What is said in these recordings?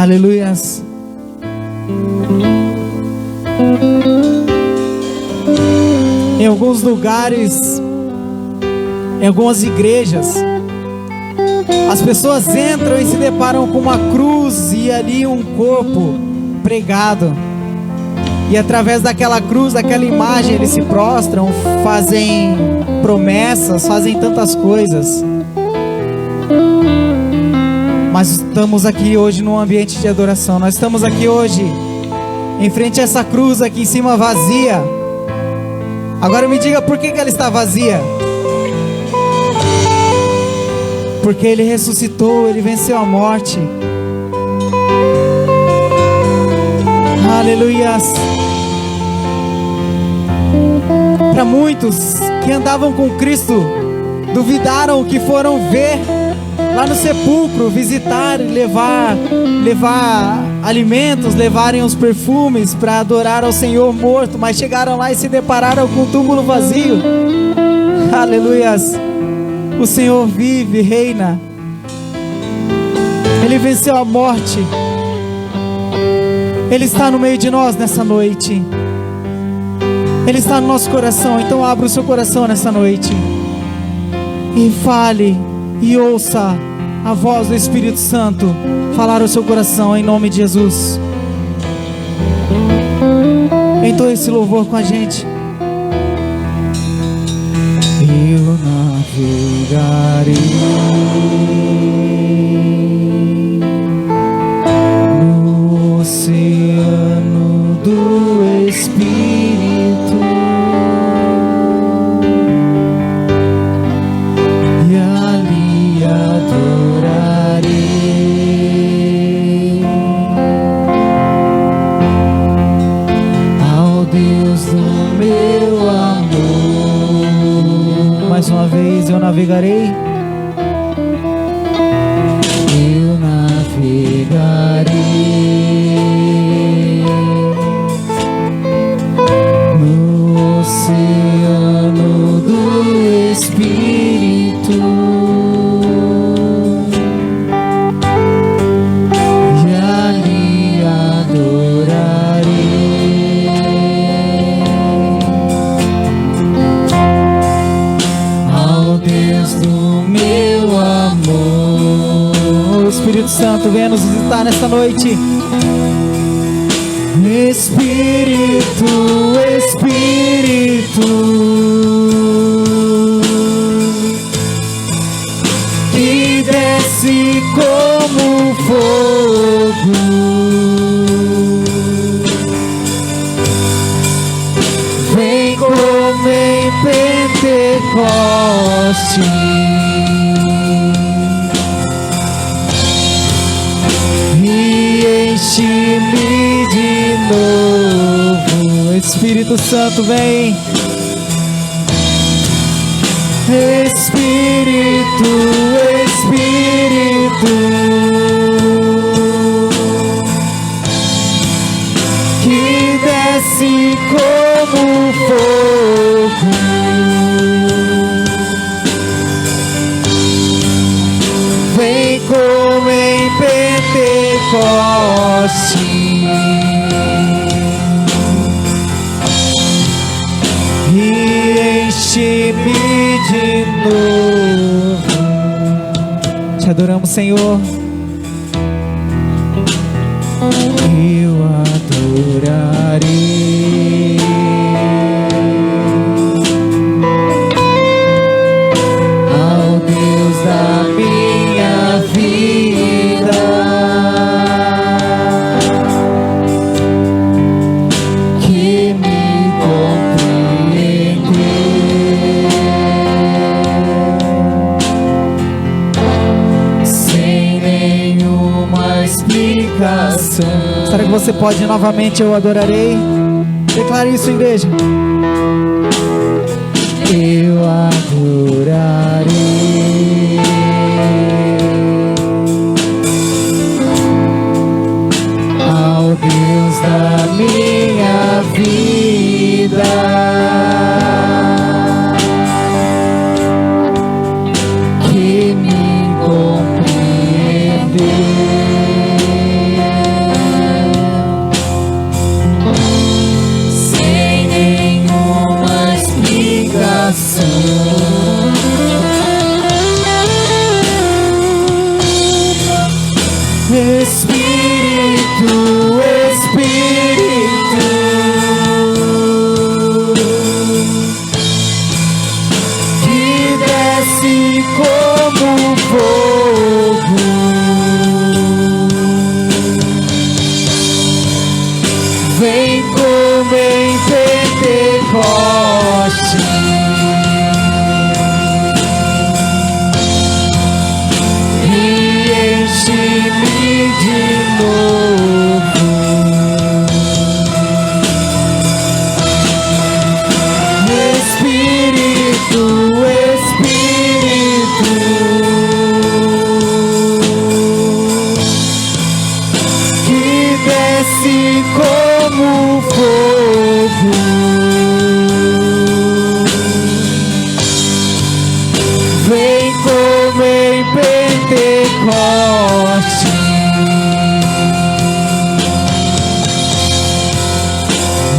Aleluias. Em alguns lugares, em algumas igrejas, as pessoas entram e se deparam com uma cruz e ali um corpo pregado. E através daquela cruz, daquela imagem, eles se prostram, fazem promessas, fazem tantas coisas. Mas estamos aqui hoje num ambiente de adoração. Nós estamos aqui hoje em frente a essa cruz aqui em cima vazia. Agora me diga por que ela está vazia. Porque Ele ressuscitou, Ele venceu a morte. Aleluias. Para muitos que andavam com Cristo, duvidaram o que foram ver lá no sepulcro, visitar, levar alimentos, levarem os perfumes para adorar ao Senhor morto, mas chegaram lá e se depararam com um túmulo vazio. Aleluias. O Senhor vive, reina. Ele venceu a morte. Ele está no meio de nós nessa noite. Ele está no nosso coração. Então abra o seu coração nessa noite e fale e ouça a voz do Espírito Santo falar ao seu coração em nome de Jesus. Entoe esse louvor com a gente. Eu navegarei no oceano do Espírito e ali adorarei ao Deus do meu amor. Mais uma vez, eu navegarei. Eu navegarei no oceano do Espírito e ali adorarei ao Deus do meu amor. O Espírito Santo venha nos visitar nesta noite. Espírito, Espírito, que desce como fogo, vem como em Pentecoste e enche-me de novo. Espírito Santo, vem. Espírito, Espírito, que desce como fogo, vem como em Pentecoste e enche-me de novo. Te adoramos, Senhor. Eu adorarei ao Deus da minha vida, que me compreendeu sem nenhuma explicação. Será que você pode novamente? Eu adorarei. Declare isso, igreja. Eu adorarei ao Deus da minha vida, que me compreendeu desce como fogo, vem como em Pentecoste,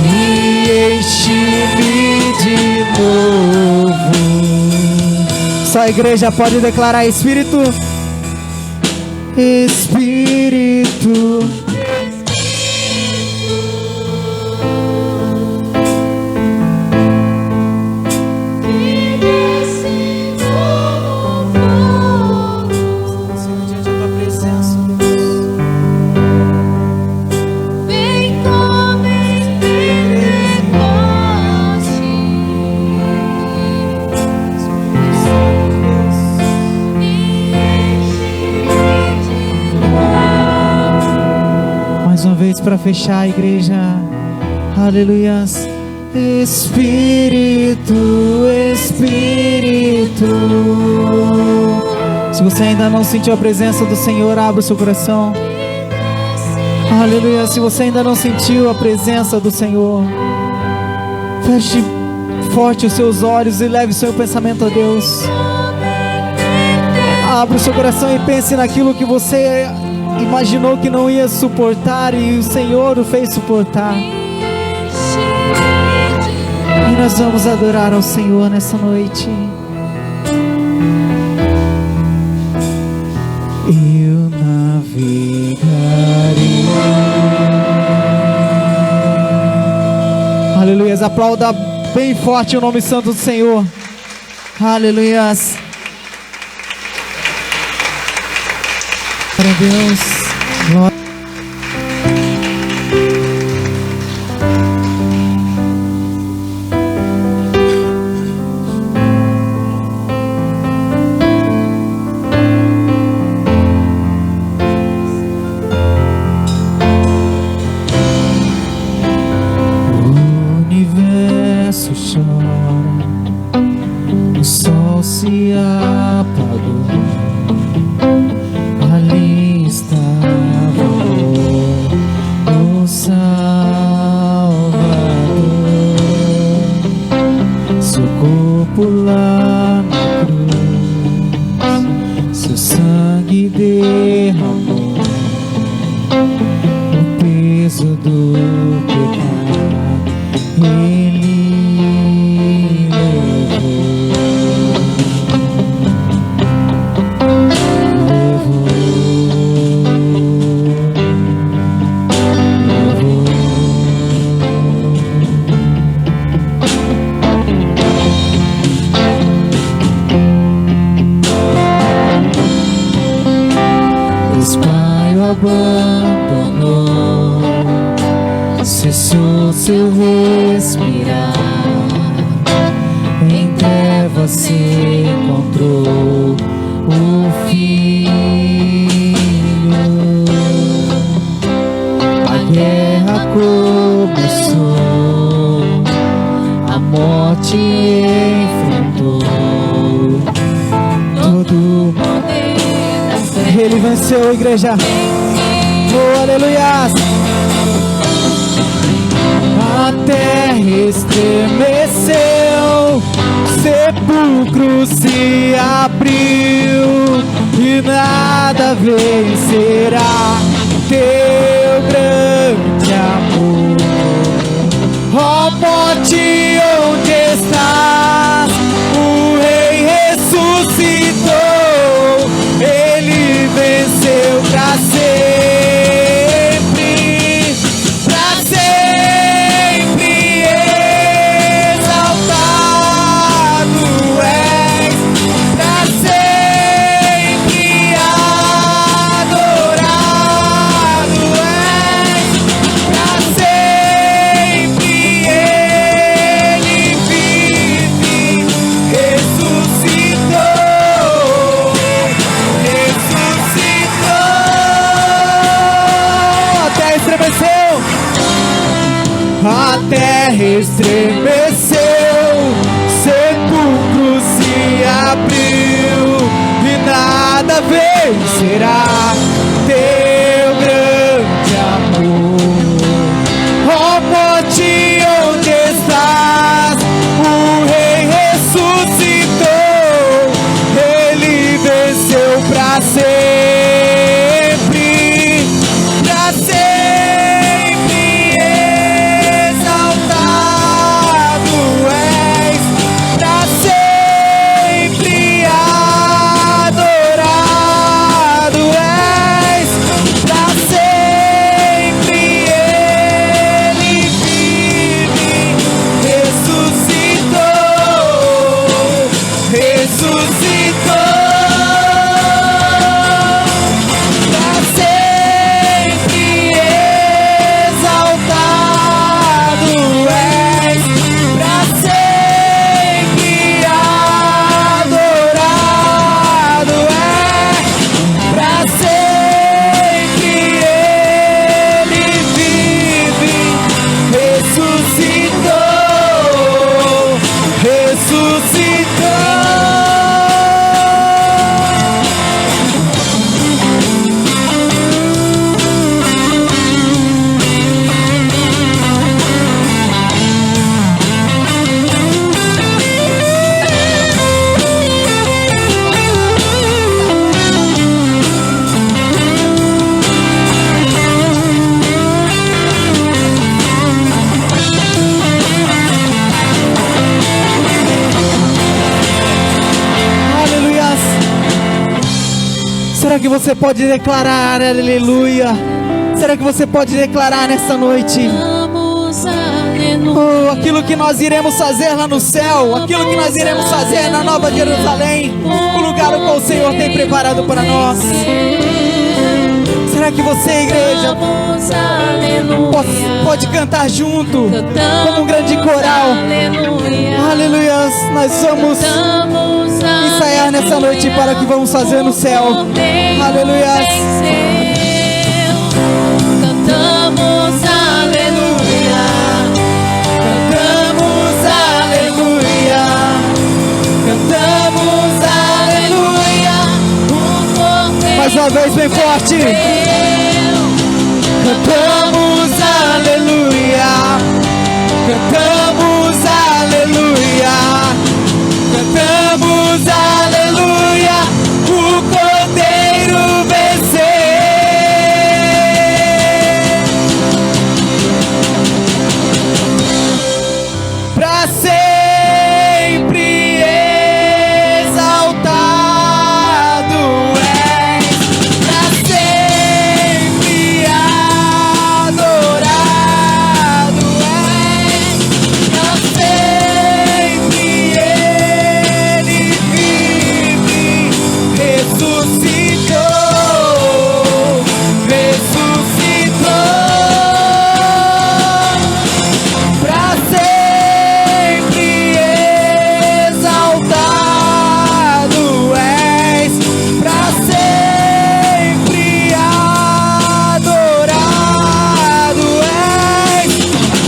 me enche-me de novo. Só a igreja pode declarar: Espírito, Espírito, para fechar a igreja. Aleluias. Espírito, Espírito. Se você ainda não sentiu a presença do Senhor, abra o seu coração. Aleluia. Se você ainda não sentiu a presença do Senhor, feche forte os seus olhos e leve o seu pensamento a Deus. Abra o seu coração e pense naquilo que você imaginou que não ia suportar e o Senhor o fez suportar. E nós vamos adorar ao Senhor nessa noite. Eu navegarei. Aleluias. Aplauda bem forte o nome santo do Senhor. Aleluias. Para Deus, glória. O universo chora, o sol se apagou. Ali estava o Salvador, seu corpo lá na cruz, seu sangue derramou o peso do pecado, ele abandonou, cessou seu respirar, em trevas se encontrou o Filho. A guerra começou, a morte enfrentou, todo poder da fé. Ele venceu, igreja. Oh, aleluia! A terra estremeceu, sepulcro se abriu e nada vencerá teu grande amor. Ó morte, onde estás? O Rei ressuscitou, ele venceu pra sempre, pra sempre exaltado és, pra sempre adorado és, pra sempre ele vive, ressuscitou, ressuscitou. A terra estremeceu, sepulcro se abriu e nada vencerá teu grande amor. que você pode declarar aleluia? Será que você pode declarar nessa noite? Oh, aquilo que nós iremos fazer lá no céu, aquilo que nós iremos fazer na Nova Jerusalém, o lugar o qual o Senhor tem preparado para nós. Será que você, igreja, pode cantar junto, como um grande coral? Aleluia. Nós vamos ensaiar nessa noite para o que vamos fazer no céu. Aleluia. Cantamos aleluia, cantamos aleluia, cantamos aleluia. Mais uma vez bem forte. Cantamos aleluia, cantamos aleluia, cantamos aleluia. O Cordeiro venceu. Pra sempre exaltado és, pra sempre adorado és, pra sempre Ele vive, ressuscitou, ressuscitou. Pra sempre exaltado és, pra sempre adorado és,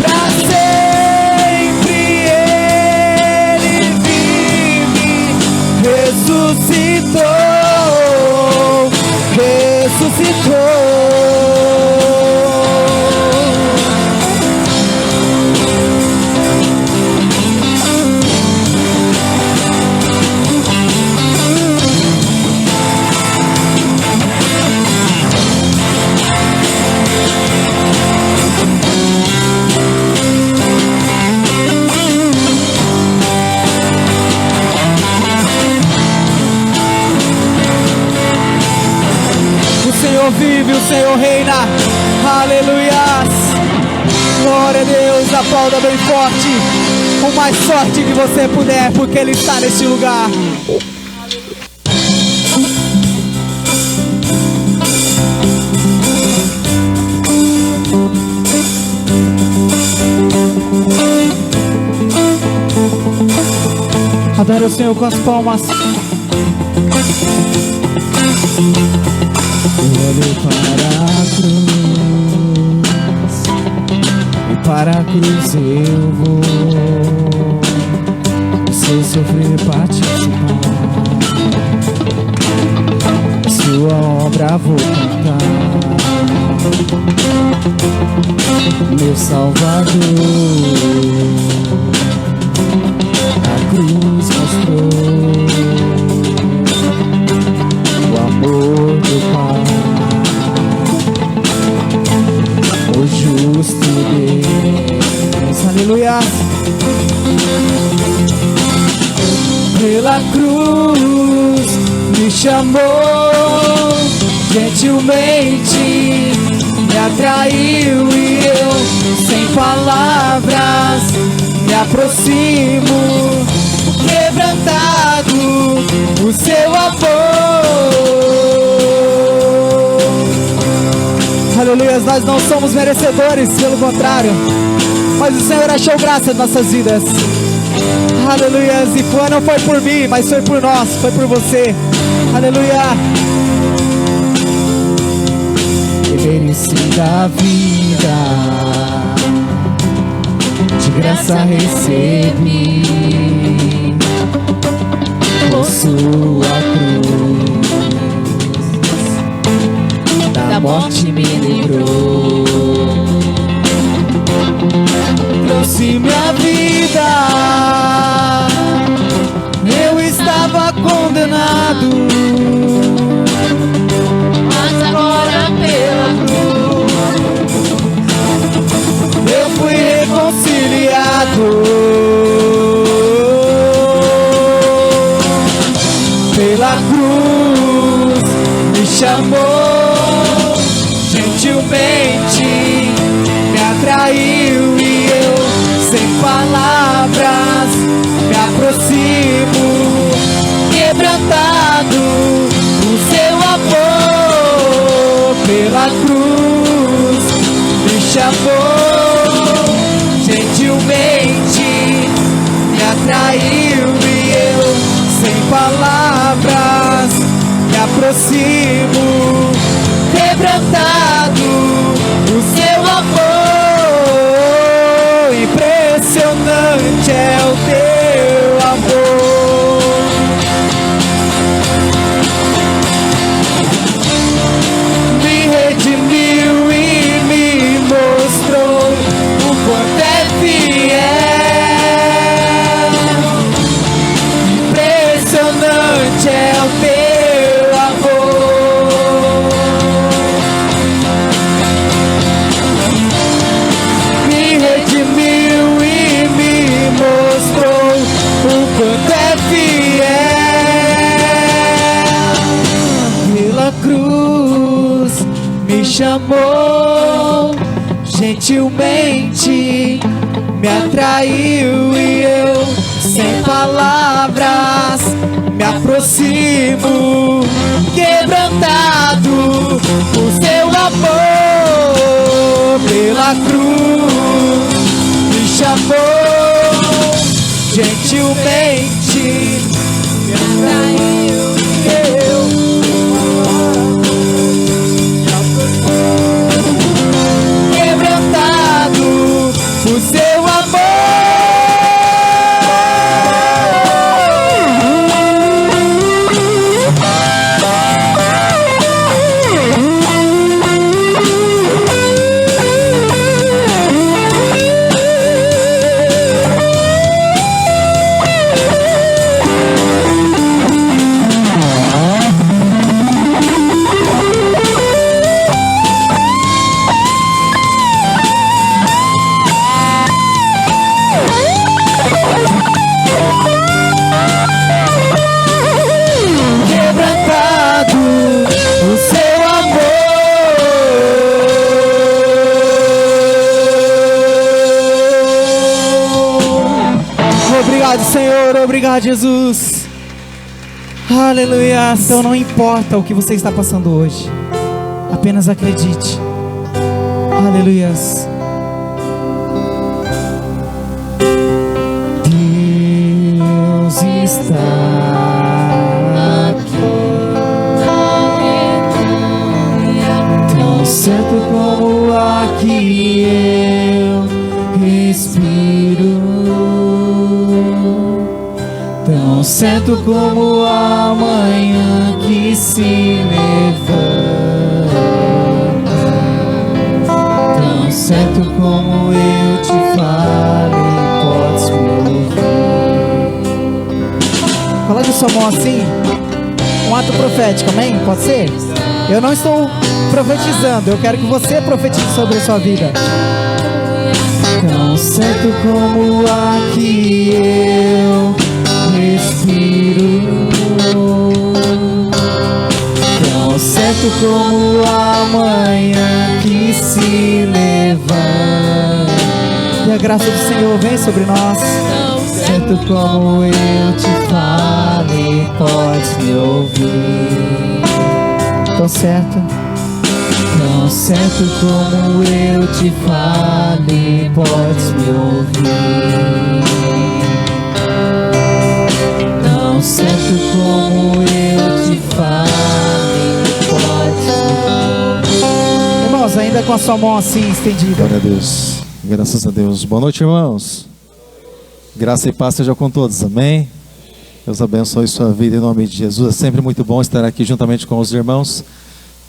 pra sempre Ele vive, ressuscitou, ressuscitou. O Senhor vive, o Senhor reina. Aleluias. Glória a Deus. Aplauda bem forte, o mais forte que você puder, porque Ele está neste lugar. Adore o Senhor com as palmas. Eu olho para a cruz, e para a cruz eu vou. Se eu sofrer participar, a sua obra vou cantar. Meu Salvador, a cruz mostrou o amor do Pai, o justo Deus. Aleluia. Pela cruz me chamou, gentilmente me atraiu, e eu, sem palavras, me aproximo, quebrantado o seu amor. Aleluia. Nós não somos merecedores, pelo contrário, mas o Senhor achou graça em nossas vidas. Aleluia. E não foi por mim, mas foi por nós, foi por você. Aleluia. Merecida a vida, de graça recebi, por sua cruz, da morte me livrou, trouxe minha vida. Eu estava condenado, mas agora pela cruz eu fui reconciliado. Pela cruz me chamou, gentilmente me atraiu e eu, sem palavras, me aproximo, quebrantado o seu amor pela cruz. Me chamou, gentilmente me atraiu e eu, sem palavras, me aproximo, quebrantado o seu amor. Impressionante é o teu amor. Me redimiu e me mostrou o quanto é fiel. Impressionante é o teu amor. Me redimiu e me mostrou o quanto é fiel. Pela cruz me chamou, gentilmente me atraiu e eu, sem palavras, me aproximo, quebrantado o seu amor pela cruz. Me chamou, gentilmente me atraiu e eu, quebrantado o seu amor. Quebrantado o seu amor. Obrigado, Senhor, obrigado, Jesus. Aleluia. Então não importa o que você está passando hoje, apenas acredite. Aleluias. Deus está aqui, tão certo como o ar que eu respiro, tão certo como a manhã que se levanta, tão certo como eu te falo, podes me ouvir. Fala de sua mão assim, um ato profético, amém? Pode ser? Eu não estou profetizando, eu quero que você profetize sobre a sua vida. Tão certo como o ar que eu respiro, tão certo como a manhã que se levanta, e a graça do Senhor vem sobre nós. Certo como eu te falo, podes me ouvir. Tão certo como eu te falo, podes me ouvir. Tão certo como eu te falo, podes me ouvir. Irmãos, ainda com a sua mão assim estendida. Glória a Deus, graças a Deus. Boa noite, irmãos. Graça e paz seja com todos, amém? Deus abençoe sua vida em nome de Jesus. É sempre muito bom estar aqui juntamente com os irmãos.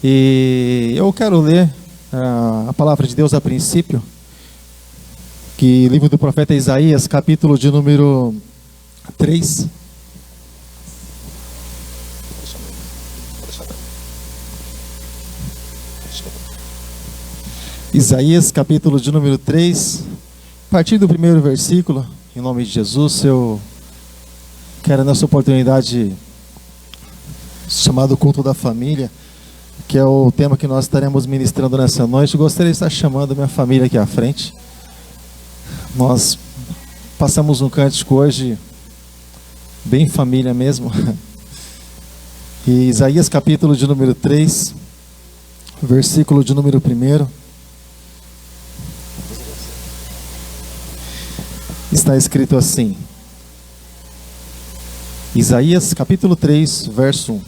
E eu quero ler a palavra de Deus a princípio, que livro do profeta Isaías, capítulo de número 3. Isaías, capítulo de número 3, a partir do primeiro versículo. Em nome de Jesus, eu quero nessa oportunidade, chamado culto da família, que é o tema que nós estaremos ministrando nessa noite. Eu gostaria de estar chamando a minha família aqui à frente. Nós passamos um cântico hoje, bem família mesmo. E Isaías capítulo de número 3, versículo de número 1. Está escrito assim. Isaías capítulo 3, verso 1.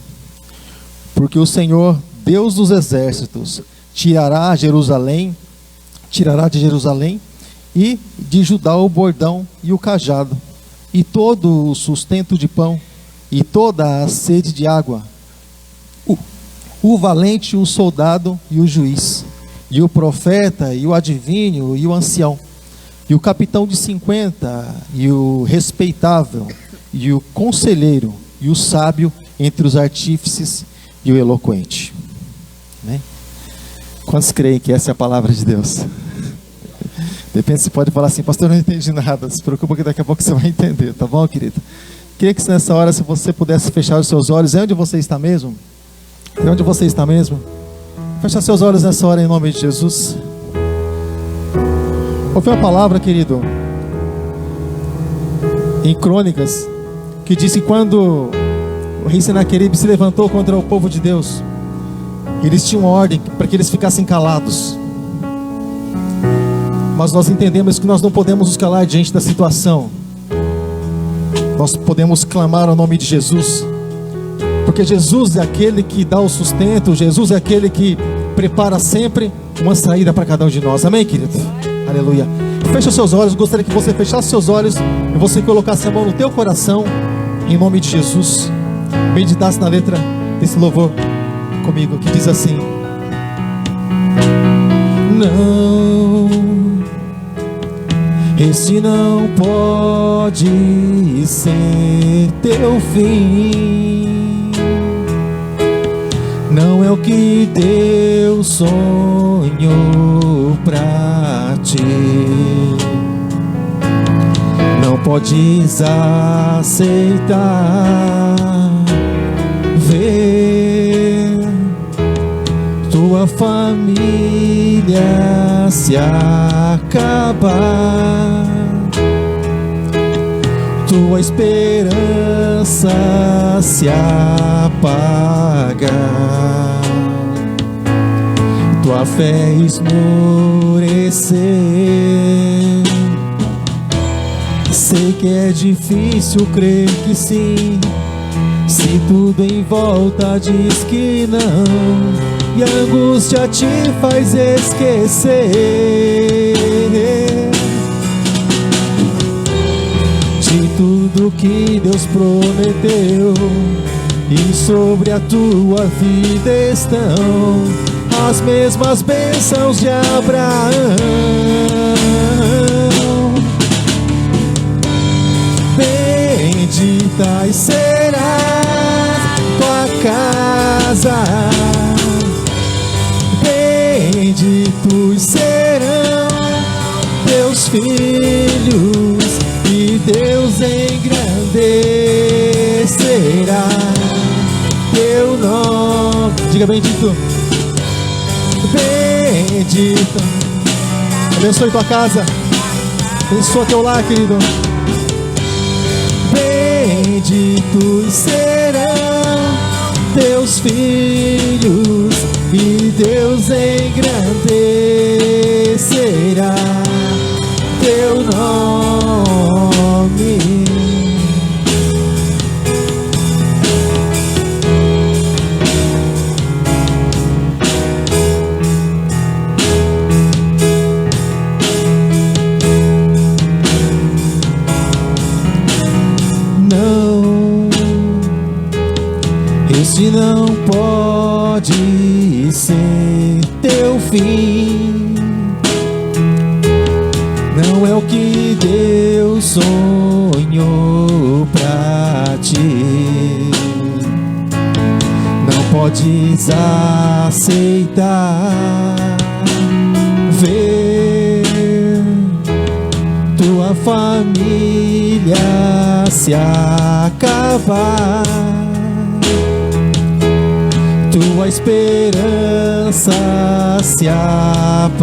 Porque o Senhor, Deus dos exércitos, tirará de Jerusalém e de Judá o bordão e o cajado, e todo o sustento de pão, e toda a sede de água, o valente, o soldado e o juiz, e o profeta, e o adivinho, e o ancião, e o capitão de 50, e o respeitável, e o conselheiro, e o sábio entre os artífices, e o eloquente. Amém? Quantos creem que essa é a palavra de Deus? De repente você pode falar assim: pastor, eu não entendi nada. Não se preocupa que daqui a pouco você vai entender, tá bom, querido? Queria que nessa hora, se você pudesse fechar os seus olhos. É onde você está mesmo? É onde você está mesmo? Fecha seus olhos nessa hora em nome de Jesus. Houve uma palavra, querido, em Crônicas, que disse que quando o rei Senaqueribe se levantou contra o povo de Deus, eles tinham ordem para que eles ficassem calados. Mas nós entendemos que nós não podemos nos calar diante da situação. Nós podemos clamar ao nome de Jesus, porque Jesus é aquele que dá o sustento. Jesus é aquele que prepara sempre uma saída para cada um de nós. Amém, querido? Aleluia. Fecha os seus olhos. Gostaria que você fechasse seus olhos e você colocasse a mão no teu coração, em nome de Jesus. Meditasse na letra desse louvor comigo, que diz assim: não, esse não pode ser teu fim. Não é o que Deus sonhou pra ti. Não podes aceitar ver tua família se acabar, tua esperança se apagar, tua fé esmorecer. Sei que é difícil crer que sim, se tudo em volta diz que não, e a angústia te faz esquecer de tudo que Deus prometeu, e sobre a tua vida estão as mesmas bênçãos de Abraão. Bendita será tua casa, benditos serão teus filhos, e Deus engrandecerá teu nome. Diga: bendito, bendito. Abençoe tua casa, abençoa teu lar, querido. Benditos serão teus filhos, e Deus engrandecerá teu nome. Este não pode ser teu fim. Não é o que Deus sonhou pra ti. Não podes aceitar ver tua família se acabar, tua esperança se apagar,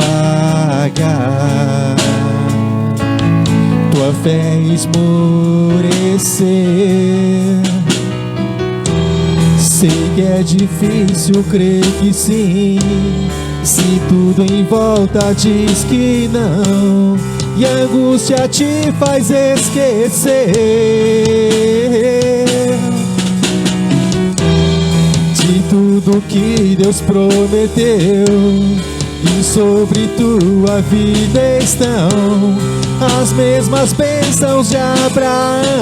tua fé esmorecer. Sei que é difícil crer que sim, se tudo em volta diz que não, e a angústia te faz esquecer de tudo que Deus prometeu, e sobre tua vida estão as mesmas bênçãos de Abraão.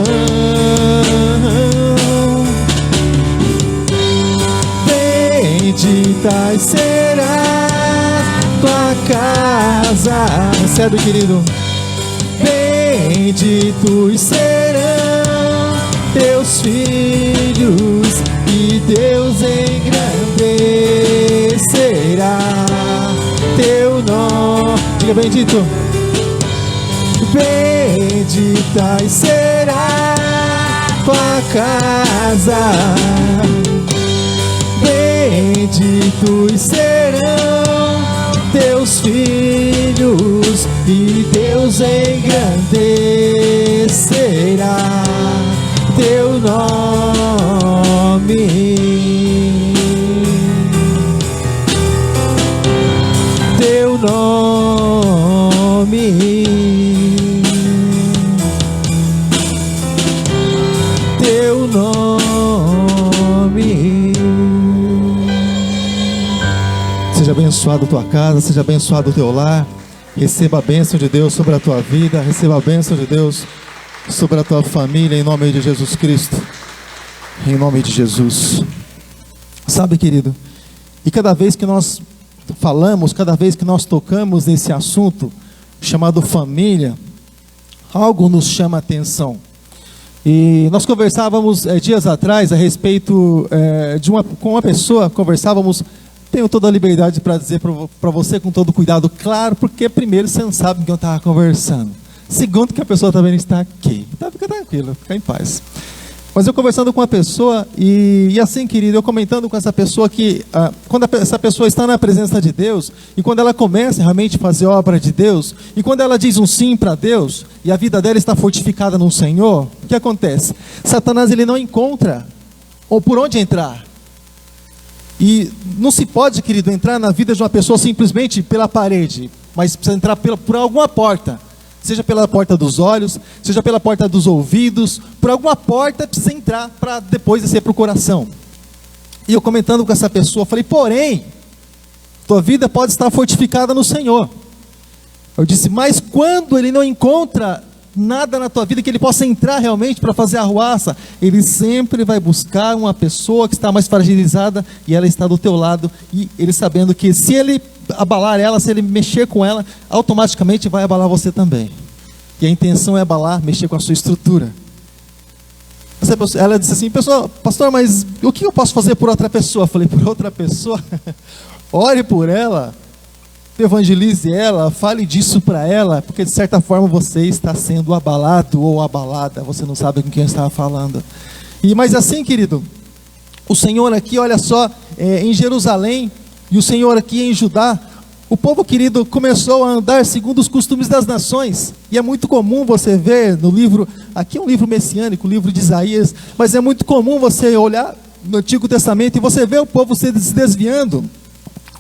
Bendita será tua casa, recebe, querido. Benditos serão teus filhos, e Deus engrandecerá teu nome. Diga bendito. Bendita será tua casa, benditos serão teus filhos, e Deus engrandecerá teu nome. Teu nome. Teu nome. Seja abençoado a tua casa, seja abençoado o teu lar. Receba a bênção de Deus sobre a tua vida, receba a bênção de Deus sobre a tua família, em nome de Jesus Cristo. Em nome de Jesus. Sabe, querido, e cada vez que nós falamos, cada vez que nós tocamos nesse assunto chamado família, algo nos chama a atenção. E nós conversávamos dias atrás a respeito com uma pessoa, conversávamos. Tenho toda a liberdade para dizer para você com todo cuidado, claro, porque primeiro você não sabe com quem eu estava conversando. Segundo, que a pessoa também está aqui. Então fica tranquilo, fica em paz. Mas eu conversando com uma pessoa, e assim, querido, eu comentando com essa pessoa que quando essa pessoa está na presença de Deus, e quando ela começa realmente a fazer obra de Deus, e quando ela diz um sim para Deus, e a vida dela está fortificada no Senhor, o que acontece? Satanás, ele não encontra ou por onde entrar. E não se pode, querido, entrar na vida de uma pessoa simplesmente pela parede, mas precisa entrar por alguma porta. Seja pela porta dos olhos, seja pela porta dos ouvidos, por alguma porta precisa entrar para depois descer para o coração. E eu comentando com essa pessoa, falei, porém, tua vida pode estar fortificada no Senhor. Eu disse, mas quando ele não encontra nada na tua vida que ele possa entrar realmente para fazer a arruaça, ele sempre vai buscar uma pessoa que está mais fragilizada, e ela está do teu lado, e ele sabendo que se ele abalar ela, se ele mexer com ela, automaticamente vai abalar você também. E a intenção é abalar, mexer com a sua estrutura. Ela disse assim, pessoal, pastor, mas o que eu posso fazer por outra pessoa? Eu falei, por outra pessoa? Ore por ela, evangelize ela, fale disso para ela, porque de certa forma você está sendo abalado ou abalada, você não sabe com quem eu estava falando. Mas assim, querido, o Senhor aqui, olha só, em Jerusalém, e o Senhor aqui em Judá, o povo, querido, começou a andar segundo os costumes das nações. E é muito comum você ver no livro, aqui é um livro messiânico, o livro de Isaías, mas é muito comum você olhar no Antigo Testamento e você vê o povo se desviando,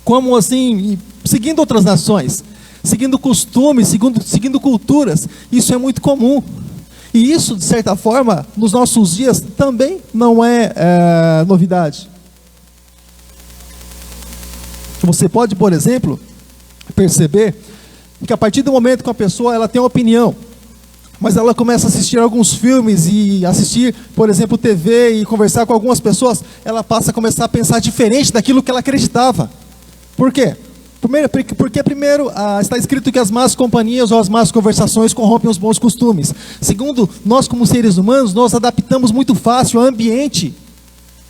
como assim, seguindo outras nações, seguindo costumes, seguindo culturas. Isso é muito comum. E isso, de certa forma, nos nossos dias também não é novidade. Você pode, por exemplo, perceber que a partir do momento que a pessoa ela tem uma opinião, mas ela começa a assistir alguns filmes e assistir, por exemplo, TV e conversar com algumas pessoas, ela passa a começar a pensar diferente daquilo que ela acreditava. Por quê? Porque primeiro está escrito que as más companhias ou as más conversações corrompem os bons costumes. Segundo, nós como seres humanos, nós adaptamos muito fácil ao ambiente,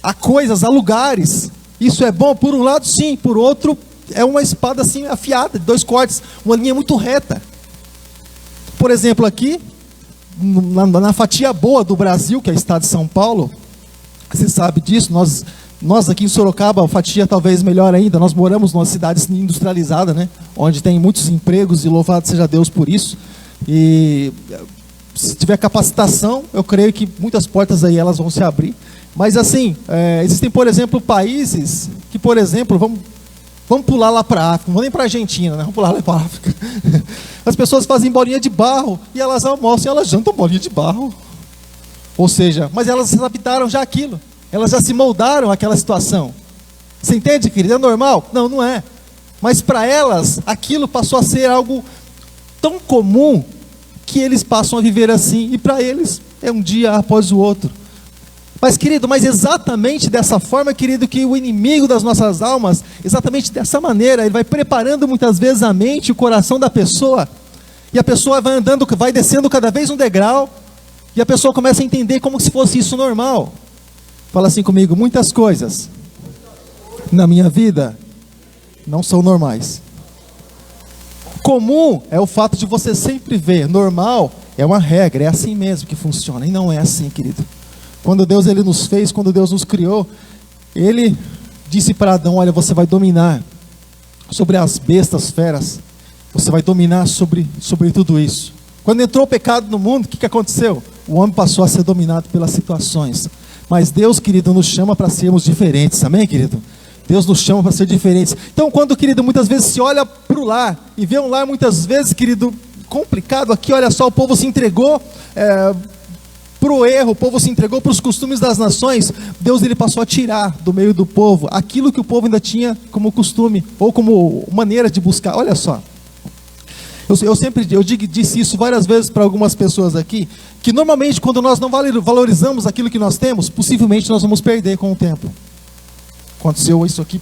a coisas, a lugares. Isso é bom por um lado, sim, por outro é uma espada assim afiada, de 2 cortes, uma linha muito reta. Por exemplo, aqui na fatia boa do Brasil, que é o estado de São Paulo, você sabe disso, nós Nós aqui em Sorocaba, a fatia talvez melhor ainda, nós moramos numa cidade industrializada, né? Onde tem muitos empregos e louvado seja Deus por isso. E se tiver capacitação, eu creio que muitas portas aí elas vão se abrir. Mas assim, existem, por exemplo, países que, por exemplo, vamos pular lá para a África, não vamos nem para a Argentina, né? Vamos pular lá para a África. As pessoas fazem bolinha de barro e elas almoçam e elas jantam bolinha de barro. Ou seja, mas elas se adaptaram já àquilo. Elas já se moldaram àquela situação. Você entende, querido? É normal? Não, não é. Mas para elas, aquilo passou a ser algo tão comum que eles passam a viver assim. E para eles, é um dia após o outro. Mas, querido, mas exatamente dessa forma, querido, que o inimigo das nossas almas, exatamente dessa maneira, ele vai preparando muitas vezes a mente, o coração da pessoa. E a pessoa vai andando, vai descendo cada vez um degrau. E a pessoa começa a entender como se fosse isso normal. Fala assim comigo: muitas coisas na minha vida não são normais. Comum é o fato de você sempre ver. Normal é uma regra, é assim mesmo que funciona. E não é assim, querido. Quando Deus ele nos fez, quando Deus nos criou, Ele disse para Adão: olha, você vai dominar sobre as bestas feras. Você vai dominar sobre tudo isso. Quando entrou o pecado no mundo, o que aconteceu? O homem passou a ser dominado pelas situações. Mas Deus, querido, nos chama para sermos diferentes. Amém, querido? Deus nos chama para ser diferentes. Então, quando, querido, muitas vezes se olha para o lar e vê um lar muitas vezes, querido, complicado aqui, olha só, o povo se entregou para o erro, o povo se entregou para os costumes das nações. Deus ele passou a tirar do meio do povo aquilo que o povo ainda tinha como costume ou como maneira de buscar. Olha só. Eu disse isso várias vezes para algumas pessoas aqui, que normalmente quando nós não valorizamos aquilo que nós temos, possivelmente nós vamos perder com o tempo. Aconteceu isso aqui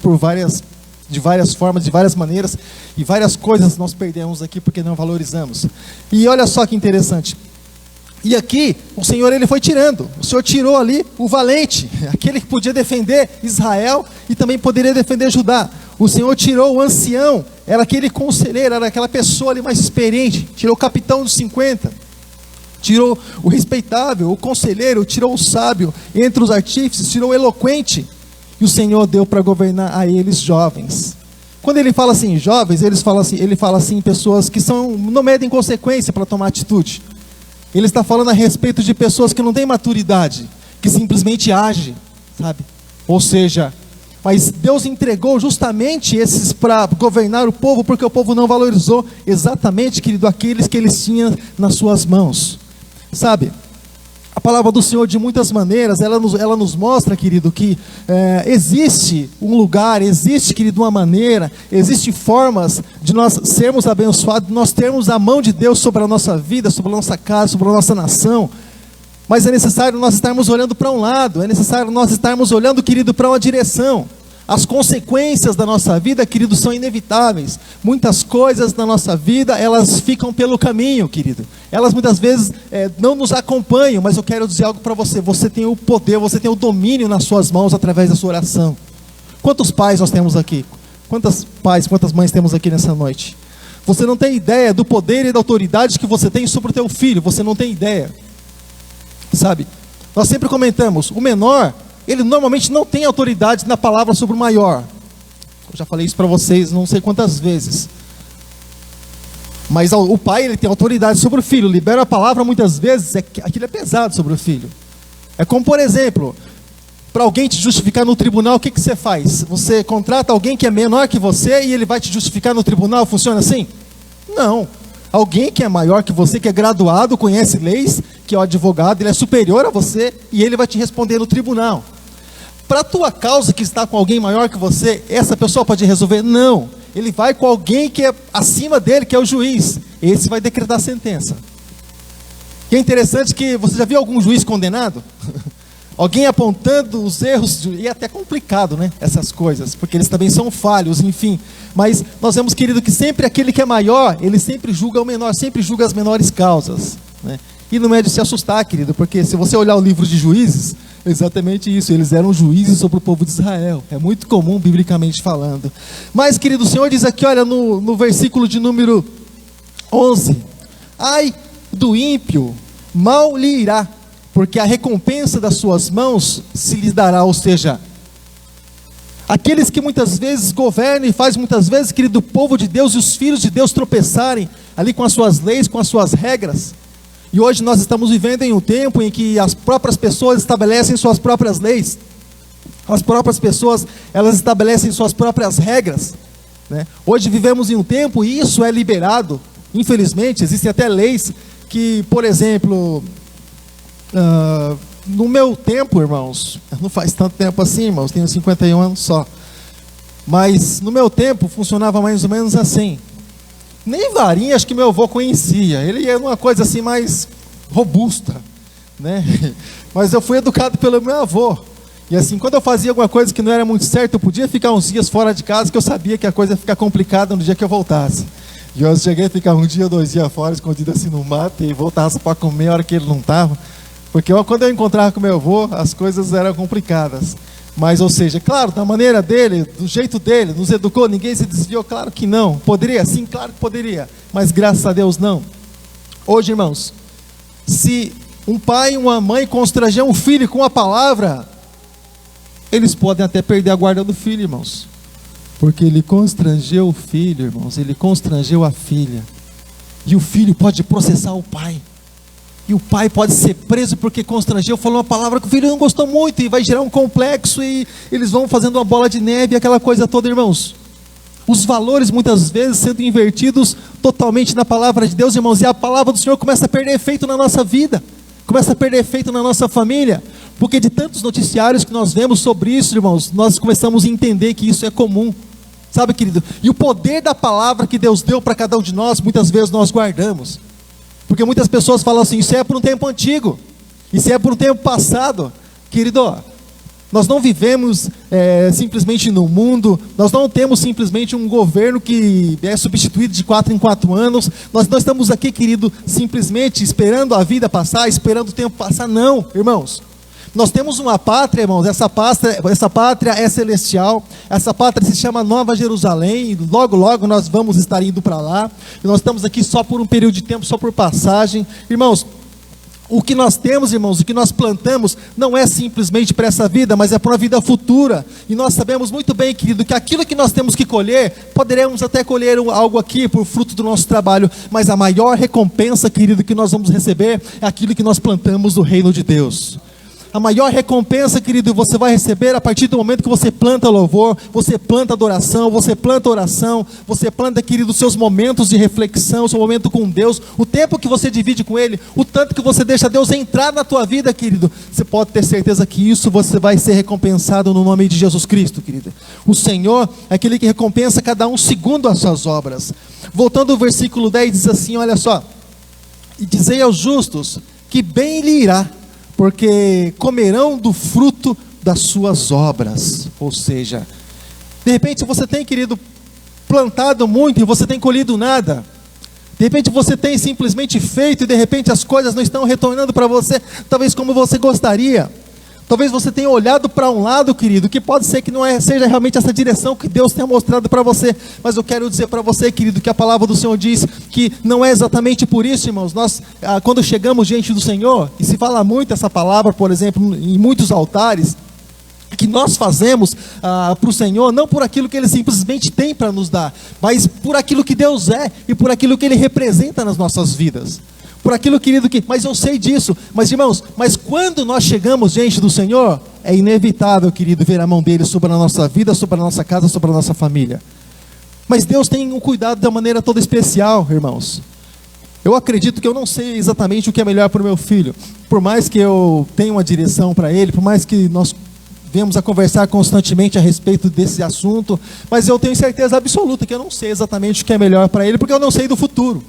de várias formas, de várias maneiras, e várias coisas nós perdemos aqui porque não valorizamos. E olha só que interessante. E aqui, o Senhor ele foi tirando. O Senhor tirou ali o valente, aquele que podia defender Israel e também poderia defender Judá. O Senhor tirou o ancião, era aquele conselheiro, era aquela pessoa ali mais experiente. Tirou o capitão dos 50. Tirou o respeitável, o conselheiro, tirou o sábio, entre os artífices, tirou o eloquente. E o Senhor deu para governar a eles jovens. Quando ele fala assim, jovens, ele fala assim, pessoas que não medem consequência para tomar atitude. Ele está falando a respeito de pessoas que não têm maturidade, que simplesmente agem, sabe? Ou seja, mas Deus entregou justamente esses para governar o povo, porque o povo não valorizou exatamente, querido, aqueles que eles tinham nas suas mãos, sabe? A palavra do Senhor, de muitas maneiras, ela nos mostra, querido, que existe um lugar, existe, querido, uma maneira, existem formas de nós sermos abençoados, de nós termos a mão de Deus sobre a nossa vida, sobre a nossa casa, sobre a nossa nação. Mas é necessário nós estarmos olhando para um lado, é necessário nós estarmos olhando, querido, para uma direção. As consequências da nossa vida, querido, são inevitáveis. Muitas coisas na nossa vida, elas ficam pelo caminho, querido. Elas muitas vezes não nos acompanham, mas eu quero dizer algo para você. Você tem o poder, você tem o domínio nas suas mãos através da sua oração. Quantos pais nós temos aqui? Quantos pais, quantas mães temos aqui nessa noite? Você não tem ideia do poder e da autoridade que você tem sobre o teu filho. Você não tem ideia. Sabe? Nós sempre comentamos, o menor, ele normalmente não tem autoridade na palavra sobre o maior. Eu já falei isso para vocês não sei quantas vezes. Mas o pai, ele tem autoridade sobre o filho. Libera a palavra muitas vezes, aquilo é pesado sobre o filho. É como, por exemplo, para alguém te justificar no tribunal, o que você faz? Você contrata alguém que é menor que você e ele vai te justificar no tribunal? Funciona assim? Não. Alguém que é maior que você, que é graduado, conhece leis, que é o advogado, ele é superior a você e ele vai te responder no tribunal. Para a tua causa que está com alguém maior que você, essa pessoa pode resolver? Não. Ele vai com alguém que é acima dele, que é o juiz. Esse vai decretar a sentença. E é interessante que você já viu algum juiz condenado? Alguém apontando os erros, e é até complicado, né? Essas coisas, porque eles também são falhos, enfim. Mas nós vemos, querido, que sempre aquele que é maior, ele sempre julga o menor, sempre julga as menores causas, né? E não é de se assustar, querido, porque se você olhar o livro de Juízes, é exatamente isso, eles eram juízes sobre o povo de Israel. É muito comum, biblicamente falando. Mas, querido, o Senhor diz aqui, olha, no versículo de número 11: ai do ímpio, mal lhe irá, porque a recompensa das suas mãos se lhes dará. Ou seja, Aqueles que muitas vezes governam e fazem muitas vezes, querido, o povo de Deus e os filhos de Deus tropeçarem ali com as suas leis, com as suas regras. E hoje nós estamos vivendo em um tempo em que as próprias pessoas estabelecem suas próprias leis. As próprias pessoas, elas estabelecem suas próprias regras, né? Hoje vivemos em um tempo, e isso é liberado, infelizmente, existem até leis que, por exemplo, no meu tempo, irmãos, não faz tanto tempo assim, irmãos, tenho 51 anos só, mas no meu tempo funcionava mais ou menos assim. Nem varinha, acho que meu avô conhecia, ele era uma coisa assim mais robusta, né? Mas eu fui educado pelo meu avô. E assim, quando eu fazia alguma coisa que não era muito certa, eu podia ficar uns dias fora de casa, que eu sabia que a coisa ia ficar complicada no dia que eu voltasse. E eu cheguei a ficar um dia, 2 dias fora, escondido assim no mato, e voltava para comer a hora que ele não estava. Porque quando eu encontrava com meu avô, as coisas eram complicadas. Mas, ou seja, claro, da maneira dele, do jeito dele, nos educou, ninguém se desviou, claro que não. Poderia? Sim, claro que poderia. Mas graças a Deus não. Hoje, irmãos, se um pai e uma mãe constranger um filho com a palavra, eles podem até perder a guarda do filho, irmãos. Porque ele constrangeu o filho, irmãos, ele constrangeu a filha. E o filho pode processar o pai. E o pai pode ser preso porque constrangeu, falou uma palavra que o filho não gostou muito, e vai gerar um complexo, e eles vão fazendo uma bola de neve, aquela coisa toda, irmãos. Os valores muitas vezes sendo invertidos totalmente na palavra de Deus, irmãos, e a palavra do Senhor começa a perder efeito na nossa vida, começa a perder efeito na nossa família, porque de tantos noticiários que nós vemos sobre isso, irmãos, nós começamos a entender que isso é comum, sabe, querido? E o poder da palavra que Deus deu para cada um de nós, muitas vezes nós guardamos, porque muitas pessoas falam assim, isso é por um tempo antigo, isso é por um tempo passado. Querido, nós não vivemos simplesmente no mundo, nós não temos simplesmente um governo que é substituído de 4 em 4 anos, nós não estamos aqui, querido, simplesmente esperando a vida passar, esperando o tempo passar, não, irmãos. Nós temos uma pátria, irmãos, essa pátria é celestial, essa pátria se chama Nova Jerusalém, e logo, logo nós vamos estar indo para lá, e nós estamos aqui só por um período de tempo, só por passagem. Irmãos, o que nós temos, irmãos, o que nós plantamos, não é simplesmente para essa vida, mas é para uma vida futura, e nós sabemos muito bem, querido, que aquilo que nós temos que colher, poderemos até colher algo aqui, por fruto do nosso trabalho, mas a maior recompensa, querido, que nós vamos receber, é aquilo que nós plantamos no reino de Deus. A maior recompensa, querido, você vai receber a partir do momento que você planta louvor, você planta adoração, você planta oração, você planta, querido, seus momentos de reflexão, seu momento com Deus, o tempo que você divide com Ele, o tanto que você deixa Deus entrar na tua vida, querido. Você pode ter certeza que isso você vai ser recompensado no nome de Jesus Cristo, querido. O Senhor é aquele que recompensa cada um segundo as suas obras. Voltando ao versículo 10, diz assim, olha só. E dizei aos justos que bem lhe irá, porque comerão do fruto das suas obras. Ou seja, de repente você tem, querido, plantado muito e você tem colhido nada. De repente você tem simplesmente feito e de repente as coisas não estão retornando para você, talvez como você gostaria. Talvez você tenha olhado para um lado, querido, que pode ser que não seja realmente essa direção que Deus tenha mostrado para você. Mas eu quero dizer para você, querido, que a palavra do Senhor diz que não é exatamente por isso, irmãos. Nós, quando chegamos diante do Senhor, e se fala muito essa palavra, por exemplo, em muitos altares, que nós fazemos para o Senhor, não por aquilo que Ele simplesmente tem para nos dar, mas por aquilo que Deus é e por aquilo que Ele representa nas nossas vidas. Por aquilo, querido, mas eu sei disso, mas irmãos, mas quando nós chegamos diante do Senhor, é inevitável, querido, ver a mão dele sobre a nossa vida, sobre a nossa casa, sobre a nossa família. Mas Deus tem um cuidado de uma maneira toda especial, irmãos. Eu acredito que eu não sei exatamente o que é melhor para o meu filho, por mais que eu tenha uma direção para ele, por mais que nós vemos a conversar constantemente a respeito desse assunto, mas eu tenho certeza absoluta que eu não sei exatamente o que é melhor para ele, porque eu não sei do futuro.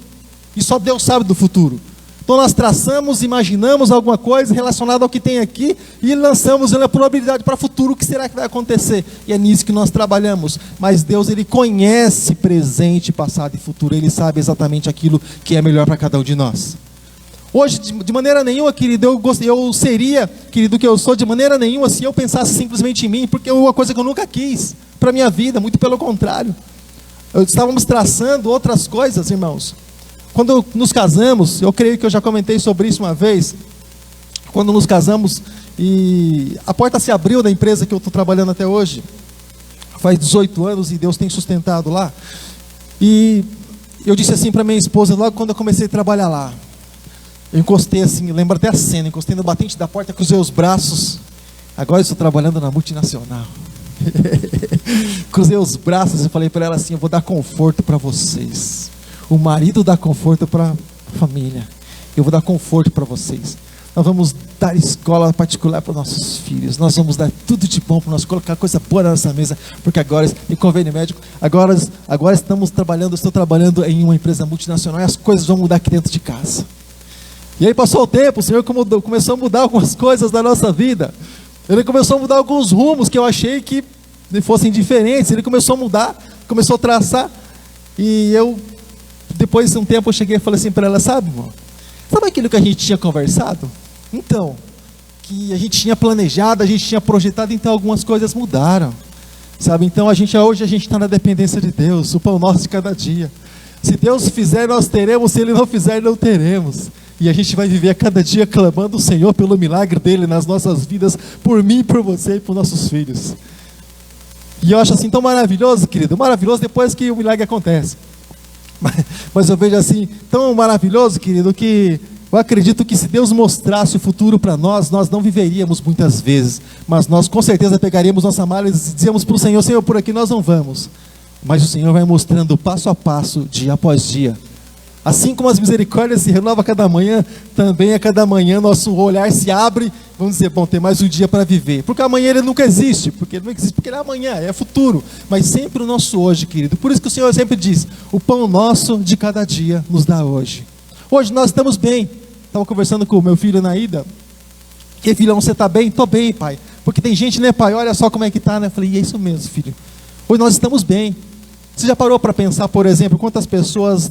E só Deus sabe do futuro. Então nós traçamos, imaginamos alguma coisa relacionada ao que tem aqui e lançamos a probabilidade para o futuro, o que será que vai acontecer. E é nisso que nós trabalhamos. Mas Deus, Ele conhece presente, passado e futuro. Ele sabe exatamente aquilo que é melhor para cada um de nós. Hoje, de maneira nenhuma, querido, eu seria, querido, que eu sou, de maneira nenhuma, se eu pensasse simplesmente em mim, porque é uma coisa que eu nunca quis para a minha vida, muito pelo contrário. Estávamos traçando outras coisas, irmãos. Quando nos casamos, eu creio que eu já comentei sobre isso uma vez, quando nos casamos e a porta se abriu da empresa que eu estou trabalhando até hoje, faz 18 anos e Deus tem sustentado lá. E eu disse assim para minha esposa, logo quando eu comecei a trabalhar lá, eu encostei assim, lembro até a cena, encostei no batente da porta, cruzei os braços, agora eu estou trabalhando na multinacional. Cruzei os braços e falei para ela assim, eu vou dar conforto para vocês. O marido dá conforto para a família, eu vou dar conforto para vocês. Nós vamos dar escola particular para os nossos filhos. Nós vamos dar tudo de bom para nós, colocar coisa boa na nossa mesa, porque agora tem convênio médico. Agora estou trabalhando em uma empresa multinacional e as coisas vão mudar aqui dentro de casa. E aí passou o tempo, o Senhor começou a mudar algumas coisas da nossa vida. Ele começou a mudar alguns rumos que eu achei que fossem diferentes. Ele começou a mudar, começou a traçar. E eu, depois de um tempo, eu cheguei e falei assim para ela, sabe, irmão? Sabe aquilo que a gente tinha conversado? Então, que a gente tinha planejado, a gente tinha projetado, então algumas coisas mudaram, sabe? Então hoje a gente está na dependência de Deus, o pão nosso de cada dia. Se Deus fizer, nós teremos, se Ele não fizer, não teremos. E a gente vai viver a cada dia clamando o Senhor pelo milagre dEle nas nossas vidas, por mim, por você e por nossos filhos. E eu acho assim tão maravilhoso, querido, maravilhoso depois que o milagre acontece. Mas eu vejo assim, tão maravilhoso, querido, que eu acredito que se Deus mostrasse o futuro para nós, nós não viveríamos muitas vezes, mas nós com certeza pegaríamos nossa mala e dizíamos para o Senhor, Senhor, por aqui nós não vamos. Mas o Senhor vai mostrando passo a passo, dia após dia. Assim como as misericórdias se renovam a cada manhã, também a cada manhã nosso olhar se abre, vamos dizer, bom, tem mais um dia para viver. Porque amanhã ele nunca existe, porque ele não existe, porque ele é amanhã, é futuro. Mas sempre o nosso hoje, querido. Por isso que o Senhor sempre diz, o pão nosso de cada dia nos dá hoje. Hoje nós estamos bem. Estava conversando com o meu filho na ida. E filhão, você está bem? Estou bem, pai. Porque tem gente, né, pai? Olha só como é que está, né? Eu falei, e é isso mesmo, filho. Hoje nós estamos bem. Você já parou para pensar, por exemplo, quantas pessoas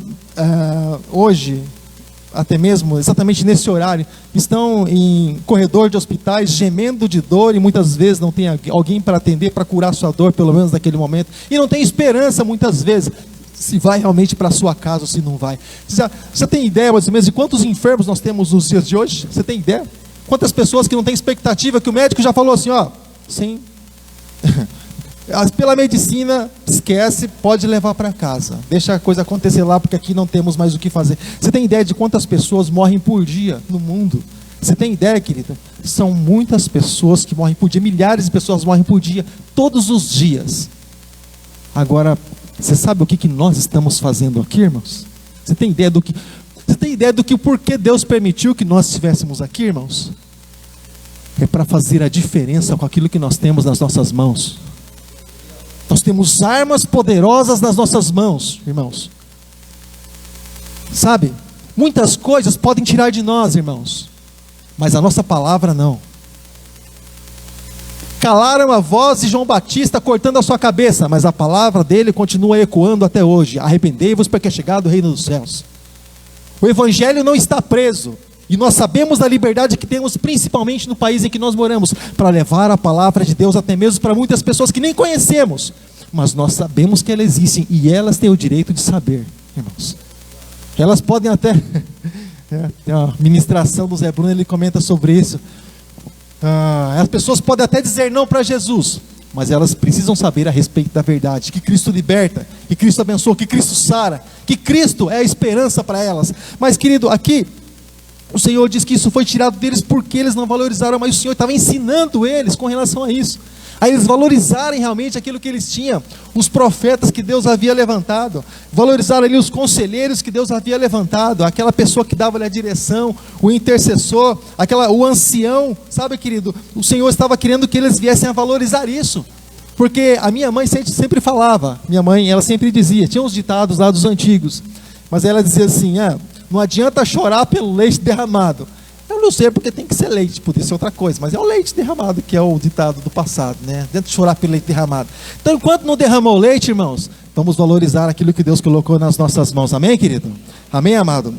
hoje, até mesmo exatamente nesse horário, estão em corredor de hospitais, gemendo de dor, e muitas vezes não tem alguém para atender, para curar sua dor, pelo menos naquele momento, e não tem esperança muitas vezes, se vai realmente para a sua casa ou se não vai. Você tem ideia, mais ou menos, de quantos enfermos nós temos nos dias de hoje? Você tem ideia? Quantas pessoas que não têm expectativa, que o médico já falou assim, ó, sim, pela medicina, esquece, pode levar para casa, deixa a coisa acontecer lá, porque aqui não temos mais o que fazer. Você tem ideia de quantas pessoas morrem por dia no mundo? Você tem ideia, querida? São muitas pessoas que morrem por dia, milhares de pessoas morrem por dia, todos os dias. Agora, você sabe o que nós estamos fazendo aqui, irmãos? Você tem ideia do que o porquê Deus permitiu que nós estivéssemos aqui, irmãos? É para fazer a diferença com aquilo que nós temos nas nossas mãos. Nós temos armas poderosas nas nossas mãos, irmãos. Sabe? Muitas coisas podem tirar de nós, irmãos, mas a nossa palavra não. Calaram a voz de João Batista cortando a sua cabeça, mas a palavra dele continua ecoando até hoje. Arrependei-vos porque é chegado o reino dos céus. O evangelho não está preso. E nós sabemos da liberdade que temos, principalmente no país em que nós moramos, para levar a palavra de Deus até mesmo para muitas pessoas que nem conhecemos. Mas nós sabemos que elas existem e elas têm o direito de saber, irmãos. Elas podem até... tem uma ministração do Zé Bruno, ele comenta sobre isso. As pessoas podem até dizer não para Jesus, mas elas precisam saber a respeito da verdade, que Cristo liberta, que Cristo abençoa, que Cristo sara, que Cristo é a esperança para elas. Mas, querido, aqui o Senhor diz que isso foi tirado deles porque eles não valorizaram, mas o Senhor estava ensinando eles com relação a isso, a eles valorizarem realmente aquilo que eles tinham, os profetas que Deus havia levantado, valorizar ali os conselheiros que Deus havia levantado, aquela pessoa que dava-lhe a direção, o intercessor, o ancião, sabe, querido, o Senhor estava querendo que eles viessem a valorizar isso, porque a minha mãe sempre falava, ela sempre dizia, tinha uns ditados lá dos antigos, mas ela dizia assim, não adianta chorar pelo leite derramado. Eu não sei porque tem que ser leite, podia ser outra coisa, mas é o leite derramado que é o ditado do passado, né? Dentro de chorar pelo leite derramado. Então, enquanto não derramou o leite, irmãos, vamos valorizar aquilo que Deus colocou nas nossas mãos. Amém, querido? Amém, amado?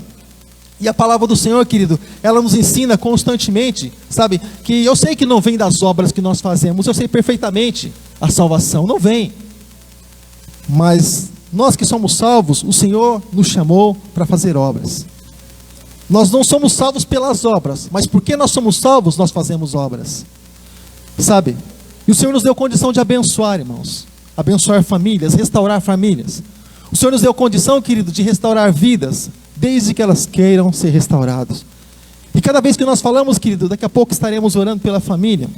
E a palavra do Senhor, querido, ela nos ensina constantemente, sabe? Que eu sei que não vem das obras que nós fazemos, eu sei perfeitamente a salvação, não vem. Mas nós que somos salvos, o Senhor nos chamou para fazer obras. Nós não somos salvos pelas obras, mas porque nós somos salvos, nós fazemos obras. Sabe? E o Senhor nos deu condição de abençoar, irmãos. abençoar famílias, restaurar famílias. O Senhor nos deu condição, querido, de restaurar vidas, desde que elas queiram ser restauradas. E cada vez que nós falamos, querido, daqui a pouco estaremos orando pela família.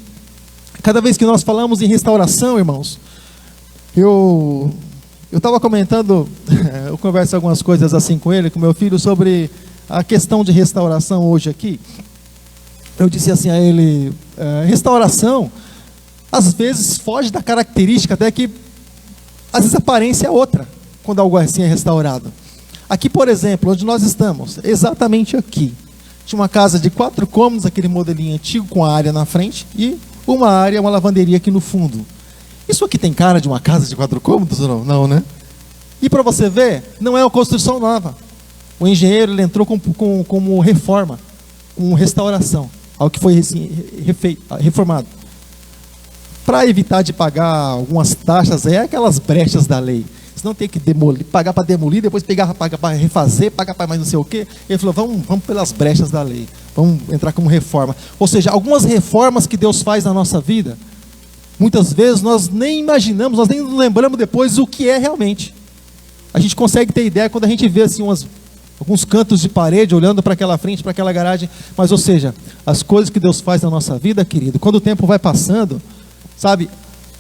Cada vez que nós falamos em restauração, irmãos, eu estava comentando, eu converso algumas coisas assim com ele, com meu filho, sobre a questão de restauração hoje aqui. Eu disse assim a ele, restauração, às vezes foge da característica, até que, às vezes a aparência é outra, quando algo assim é restaurado. Aqui, por exemplo, onde nós estamos, exatamente aqui, tinha uma casa de 4 cômodos, aquele modelinho antigo, com a área na frente, e uma área, uma lavanderia aqui no fundo. Isso aqui tem cara de uma casa de 4 cômodos ou não? Não, né? E para você ver, não é uma construção nova. O engenheiro ele entrou como reforma, com restauração, ao que foi reformado. Para evitar de pagar algumas taxas, aquelas brechas da lei. Senão tem que demolir, pagar para demolir, depois pagar para refazer, pagar para mais não sei o quê. Ele falou, vamos pelas brechas da lei, vamos entrar como reforma. Ou seja, algumas reformas que Deus faz na nossa vida, muitas vezes nós nem imaginamos, nós nem lembramos depois o que é realmente. A gente consegue ter ideia quando a gente vê assim alguns cantos de parede, olhando para aquela frente, para aquela garagem. Mas, ou seja, as coisas que Deus faz na nossa vida, querido, quando o tempo vai passando, sabe,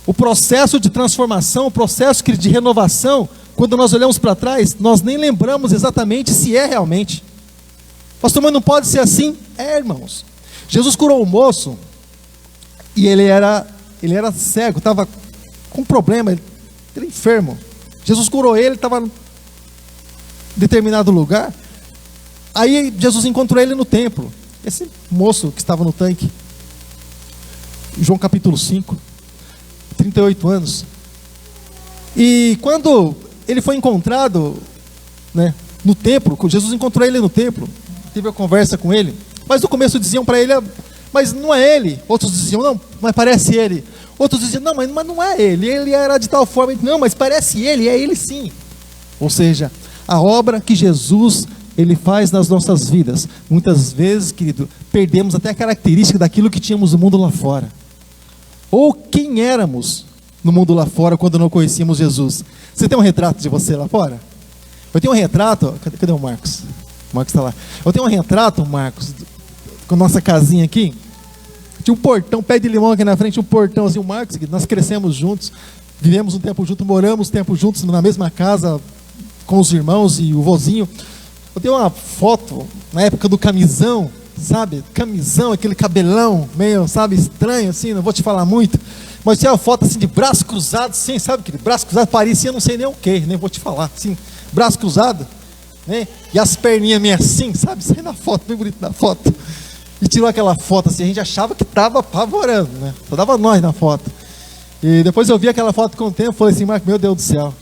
o processo de transformação, o processo de renovação, quando nós olhamos para trás, nós nem lembramos exatamente se é realmente. Pastor, mas não pode ser assim? Irmãos. Jesus curou um moço, e ele era cego, estava com problema, ele era enfermo. Jesus curou ele, estava em determinado lugar. Aí Jesus encontrou ele no templo. Esse moço que estava no tanque, João capítulo 5, 38 anos. E quando ele foi encontrado, né, no templo, Jesus encontrou ele no templo, teve uma conversa com ele. Mas no começo diziam para ele, mas não é ele. Outros diziam, não, mas parece ele. Outros diziam, não, mas não é ele. Ele era de tal forma, não, mas parece ele, é ele sim. Ou seja, a obra que Jesus ele faz nas nossas vidas, muitas vezes, querido, perdemos até a característica daquilo que tínhamos no mundo lá fora. Ou quem éramos no mundo lá fora quando não conhecíamos Jesus. Você tem um retrato de você lá fora? Eu tenho um retrato, cadê o Marcos? O Marcos está lá. Eu tenho um retrato, Marcos, com a nossa casinha aqui. Tinha um portão, pé de limão aqui na frente, um portão assim, o Marcos, nós crescemos juntos, vivemos um tempo juntos, moramos um tempo juntos na mesma casa, com os irmãos e o vozinho. Eu tenho uma foto, na época do camisão, sabe? Camisão, aquele cabelão meio, sabe, estranho assim, não vou te falar muito. Mas tinha uma foto assim de braço cruzado, assim, sabe? Aquele braço cruzado parecia não sei nem o que, nem vou te falar, assim, braço cruzado, né? E as perninhas meio assim, sabe? Sai na foto, bem bonito na foto. E tirou aquela foto assim, a gente achava que estava apavorando, né? Só dava nós na foto. E depois eu vi aquela foto com o tempo, falei assim, Marco, meu Deus do céu,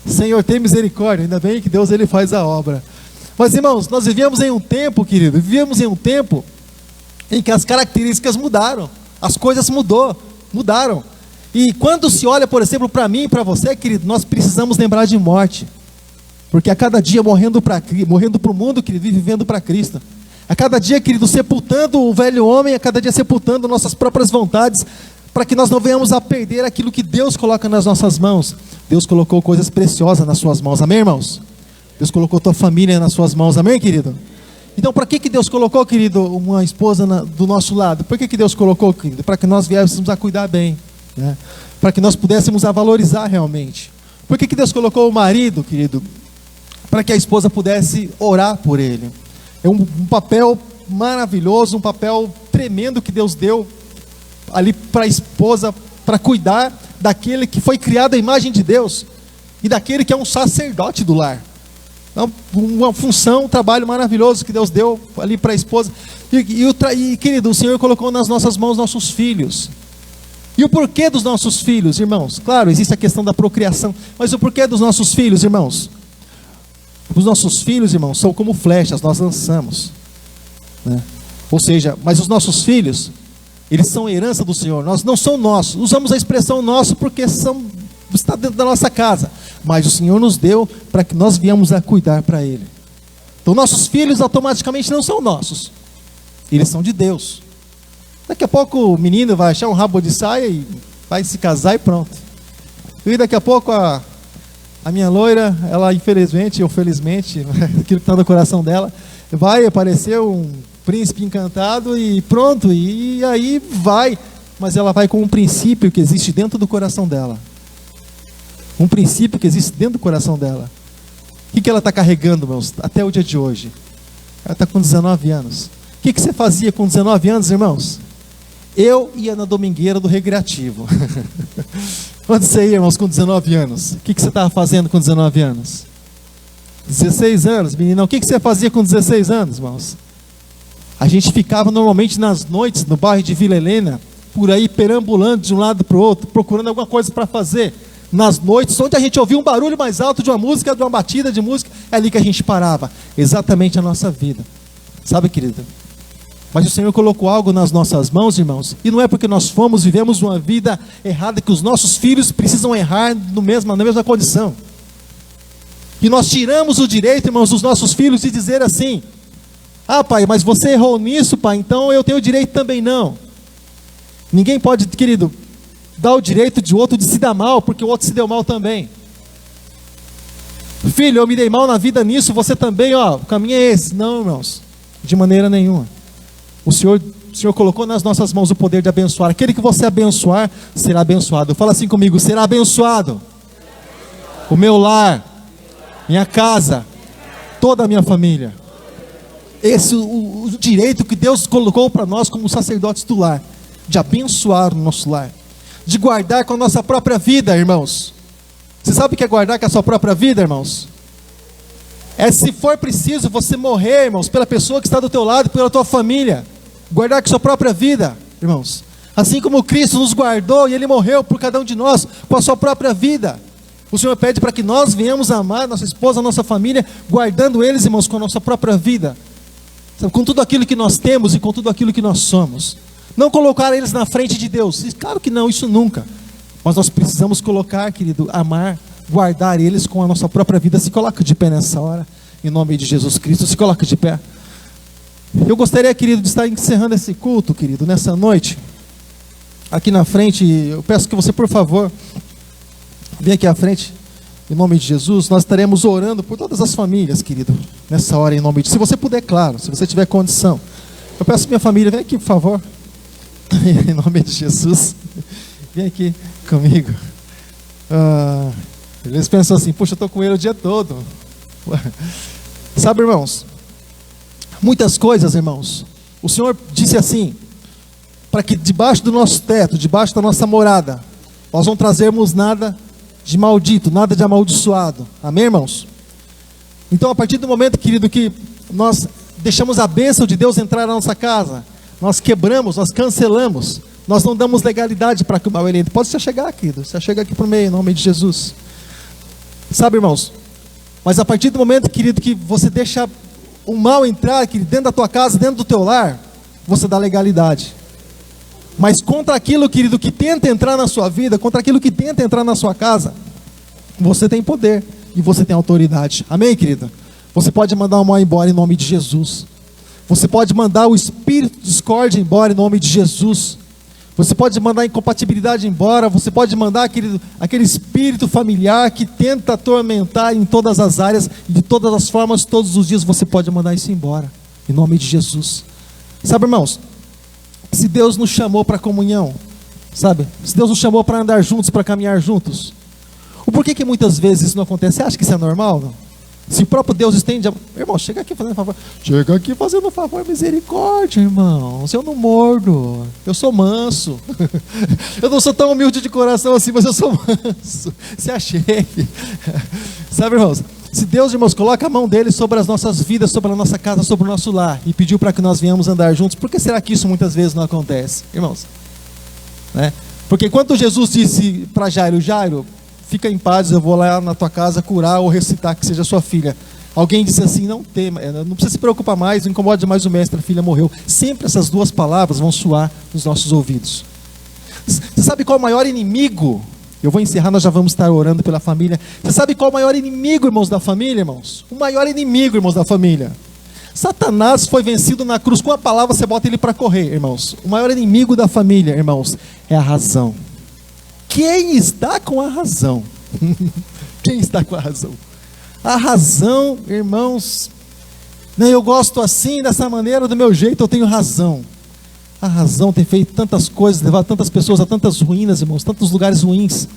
Senhor, tem misericórdia, ainda bem que Deus ele faz a obra. Mas irmãos, nós vivíamos em um tempo, querido, vivíamos em um tempo em que as características mudaram, as coisas mudaram. E quando se olha, por exemplo, para mim e para você, querido, nós precisamos lembrar de morte. Porque a cada dia morrendo para o mundo, querido, e vivendo para Cristo. A cada dia, querido, sepultando o velho homem, a cada dia sepultando nossas próprias vontades, para que nós não venhamos a perder aquilo que Deus coloca nas nossas mãos. Deus colocou coisas preciosas nas suas mãos, amém, irmãos? Deus colocou tua família nas suas mãos, amém, querido? Então, para que Deus colocou, querido, uma esposa do nosso lado? Por que Deus colocou, querido? Para que nós viéssemos a cuidar bem, né? Para que nós pudéssemos a valorizar realmente. Por que Deus colocou o marido, querido? Para que a esposa pudesse orar por ele. É um papel maravilhoso, um papel tremendo que Deus deu ali para a esposa, para cuidar daquele que foi criado à imagem de Deus e daquele que é um sacerdote do lar. Então, uma função, um trabalho maravilhoso que Deus deu ali para a esposa. E querido, o Senhor colocou nas nossas mãos nossos filhos. E o porquê dos nossos filhos, irmãos? Claro, existe a questão da procriação, mas o porquê dos nossos filhos, irmãos? Os nossos filhos, irmãos, são como flechas, nós lançamos, né? Ou seja, mas os nossos filhos, eles são herança do Senhor, nós não são nossos. Usamos a expressão nosso porque está dentro da nossa casa, mas o Senhor nos deu para que nós viemos a cuidar para Ele. Então nossos filhos automaticamente não são nossos, eles são de Deus. Daqui a pouco o menino vai achar um rabo de saia e vai se casar e pronto. E daqui a pouco a minha loira, ela infelizmente ou felizmente, aquilo que está no coração dela, vai aparecer um príncipe encantado e pronto, e aí vai. Mas ela vai com um princípio que existe dentro do coração dela. Um princípio que existe dentro do coração dela. O que ela está carregando, meus, até o dia de hoje? Ela está com 19 anos. O que você fazia com 19 anos, irmãos? Eu ia na domingueira do recreativo. Onde você ia, irmãos, com 19 anos? O que você estava fazendo com 19 anos? 16 anos, menina. O que você fazia com 16 anos, irmãos? A gente ficava normalmente nas noites no bairro de Vila Helena, por aí perambulando de um lado para o outro, procurando alguma coisa para fazer. Nas noites, onde a gente ouvia um barulho mais alto de uma música, de uma batida de música, é ali que a gente parava. Exatamente a nossa vida. Sabe, querida? Mas o Senhor colocou algo nas nossas mãos, irmãos, e não é porque nós vivemos uma vida errada que os nossos filhos precisam errar na mesma condição. E nós tiramos o direito, irmãos, dos nossos filhos de dizer assim: ah, pai, mas você errou nisso, pai, então eu tenho o direito também. Não. Ninguém pode, querido, dar o direito de outro de se dar mal, porque o outro se deu mal também. Filho, eu me dei mal na vida nisso, você também, ó, o caminho é esse. Não, irmãos, de maneira nenhuma. O Senhor colocou nas nossas mãos o poder de abençoar. Aquele que você abençoar, será abençoado. Fala assim comigo: será abençoado o meu lar, minha casa, toda a minha família. Esse é o direito que Deus colocou para nós como sacerdotes do lar, de abençoar o nosso lar, de guardar com a nossa própria vida, irmãos. Você sabe o que é guardar com a sua própria vida, irmãos? É, se for preciso, você morrer, irmãos, pela pessoa que está do teu lado, pela tua família. Guardar com a sua própria vida, irmãos. Assim como Cristo nos guardou e Ele morreu por cada um de nós, com a sua própria vida. O Senhor pede para que nós venhamos amar nossa esposa, nossa família, guardando eles, irmãos, com a nossa própria vida. Sabe, com tudo aquilo que nós temos e com tudo aquilo que nós somos. Não colocar eles na frente de Deus. Claro que não, isso nunca. Mas nós precisamos colocar, querido, amar, guardar eles com a nossa própria vida. Se coloca de pé nessa hora, em nome de Jesus Cristo. Se coloca de pé. Eu gostaria, querido, de estar encerrando esse culto, querido, nessa noite. Aqui na frente, eu peço que você, por favor, venha aqui à frente, em nome de Jesus. Nós estaremos orando por todas as famílias, querido, nessa hora, em nome de... Se você puder, claro, se você tiver condição. Eu peço minha família, vem aqui, por favor. Em nome de Jesus. Vem aqui comigo. Eles pensam assim: puxa, eu estou com ele o dia todo. Sabe, irmãos, muitas coisas, irmãos, o Senhor disse assim, para que debaixo do nosso teto, debaixo da nossa morada, nós não trazermos nada de maldito, nada de amaldiçoado. Amém, irmãos? Então, a partir do momento, querido, que nós deixamos a bênção de Deus entrar na nossa casa, nós quebramos, nós cancelamos, nós não damos legalidade para que o mal ele entre. Pode você chegar, querido, você chega aqui por meio, em nome de Jesus. Sabe, irmãos, mas a partir do momento, querido, que você deixa o mal entrar, querido, dentro da tua casa, dentro do teu lar, você dá legalidade. Mas contra aquilo, querido, que tenta entrar na sua vida, contra aquilo que tenta entrar na sua casa, você tem poder e você tem autoridade. Amém, querido? Você pode mandar o mal embora em nome de Jesus. Você pode mandar o espírito de discórdia embora em nome de Jesus. Você pode mandar a incompatibilidade embora. Você pode mandar, querido, aquele espírito familiar que tenta atormentar em todas as áreas, de todas as formas, todos os dias. Você pode mandar isso embora em nome de Jesus. Sabe, irmãos, se Deus nos chamou para comunhão, sabe, se Deus nos chamou para andar juntos, para caminhar juntos, o porquê que muitas vezes isso não acontece? Você acha que isso é normal? Não? Se o próprio Deus estende a... Irmão, chega aqui fazendo favor. Chega aqui fazendo favor, misericórdia, irmãos. Eu não mordo, eu sou manso. Eu não sou tão humilde de coração assim, mas eu sou manso. Se achegue. Sabe, irmãos, se Deus, irmãos, coloca a mão dele sobre as nossas vidas, sobre a nossa casa, sobre o nosso lar, e pediu para que nós venhamos andar juntos, por que será que isso muitas vezes não acontece? Irmãos, né? Porque quando Jesus disse para Jairo: Jairo, fica em paz, eu vou lá na tua casa curar ou recitar que seja sua filha. Alguém disse assim: não precisa se preocupar mais, não incomode mais o mestre, a filha morreu. Sempre essas duas palavras vão soar nos nossos ouvidos. Você sabe qual é o maior inimigo? Eu vou encerrar, nós já vamos estar orando pela família. Você sabe qual é o maior inimigo, irmãos, da família, irmãos? O maior inimigo, irmãos, da família. Satanás foi vencido na cruz. Com a palavra você bota ele para correr, irmãos. O maior inimigo da família, irmãos, é a razão. Quem está com a razão? Quem está com a razão? A razão, irmãos, eu gosto assim, dessa maneira, do meu jeito, eu tenho razão. A razão tem feito tantas coisas, levado tantas pessoas a tantas ruínas, irmãos, tantos lugares ruins.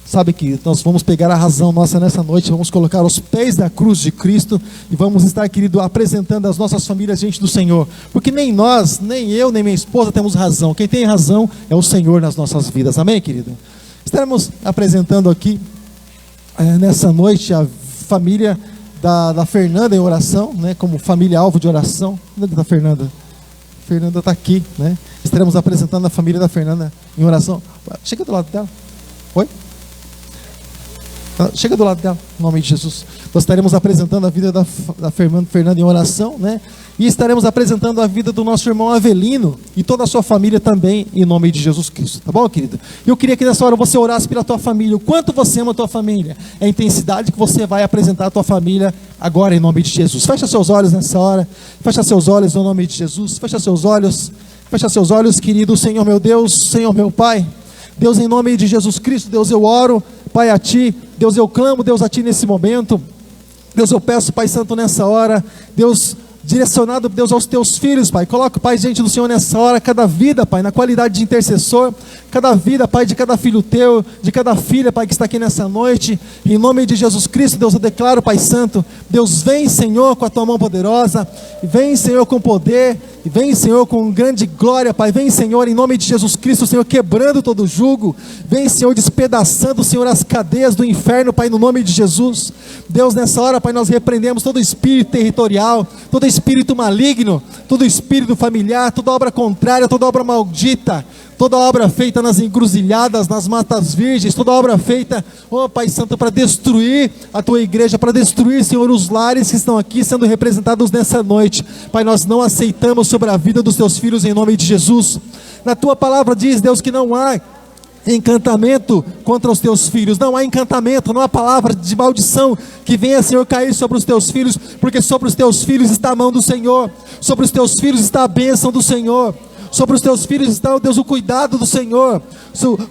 Sabe que nós vamos pegar a razão nossa nessa noite, vamos colocar aos pés da cruz de Cristo e vamos estar, querido, apresentando as nossas famílias diante do Senhor, porque nem nós, nem eu, nem minha esposa temos razão. Quem tem razão é o Senhor nas nossas vidas, amém, querido? Estaremos apresentando aqui nessa noite a família da Fernanda em oração, né, como família alvo de oração. Onde está a Fernanda? Fernanda está aqui, né? Estaremos apresentando a família da Fernanda em oração. Chega do lado dela. Oi? Chega do lado dela, em nome de Jesus. Nós estaremos apresentando a vida da Fernanda em oração, né? E estaremos apresentando a vida do nosso irmão Avelino e toda a sua família também, em nome de Jesus Cristo. Tá bom, querido? Eu queria que nessa hora você orasse pela tua família. O quanto você ama a tua família. É a intensidade que você vai apresentar a tua família agora, em nome de Jesus. Fecha seus olhos nessa hora. Fecha seus olhos, em nome de Jesus. Fecha seus olhos. Fecha seus olhos, querido Senhor meu Deus, Senhor meu Pai. Deus, em nome de Jesus Cristo, Deus, eu oro, Pai, a Ti. Deus, eu clamo, Deus, a Ti nesse momento. Deus, eu peço, Pai Santo, nessa hora, Deus, direcionado, Deus, aos Teus filhos, Pai. Coloca, Pai, diante do Senhor nessa hora, cada vida, Pai, na qualidade de intercessor, cada vida, Pai, de cada filho Teu, de cada filha, Pai, que está aqui nessa noite, em nome de Jesus Cristo, Deus, eu declaro, Pai Santo, Deus, vem, Senhor, com a Tua mão poderosa, vem, Senhor, com poder, e vem, Senhor, com grande glória, Pai. Vem, Senhor, em nome de Jesus Cristo, Senhor, quebrando todo jugo. Vem, Senhor, despedaçando, Senhor, as cadeias do inferno, Pai, no nome de Jesus. Deus, nessa hora, Pai, nós repreendemos todo espírito territorial, todo espírito maligno, todo espírito familiar, toda obra contrária, toda obra maldita, toda obra feita nas encruzilhadas, nas matas virgens, toda obra feita, ó Pai Santo, para destruir a Tua igreja, para destruir, Senhor, os lares que estão aqui sendo representados nessa noite. Pai, nós não aceitamos sobre a vida dos Teus filhos, em nome de Jesus. Na Tua palavra diz, Deus, que não há encantamento contra os Teus filhos, não há encantamento, não há palavra de maldição que venha, Senhor, cair sobre os Teus filhos, porque sobre os Teus filhos está a mão do Senhor, sobre os Teus filhos está a bênção do Senhor, sobre os Teus filhos está, Deus, o cuidado do Senhor.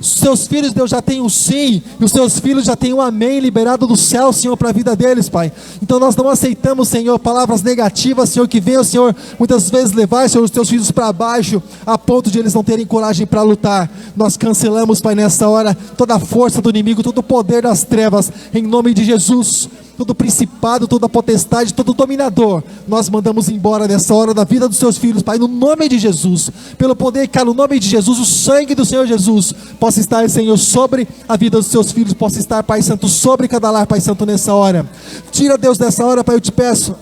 Os Teus filhos, Deus, já tem um sim, e os Teus filhos já tem um amém liberado do céu, Senhor, para a vida deles, Pai. Então nós não aceitamos, Senhor, palavras negativas, Senhor, que venham, Senhor, muitas vezes levar, Senhor, os Teus filhos para baixo, a ponto de eles não terem coragem para lutar. Nós cancelamos, Pai, nessa hora, toda a força do inimigo, todo o poder das trevas, em nome de Jesus. Todo principado, toda potestade, todo dominador, nós mandamos embora nessa hora da vida dos Teus filhos, Pai, no nome de Jesus, pelo poder que há no nome de Jesus, o sangue do Senhor Jesus, possa estar, Senhor, sobre a vida dos Teus filhos, possa estar, Pai Santo, sobre cada lar, Pai Santo, nessa hora. Tira, Deus, nessa hora, Pai, eu te peço,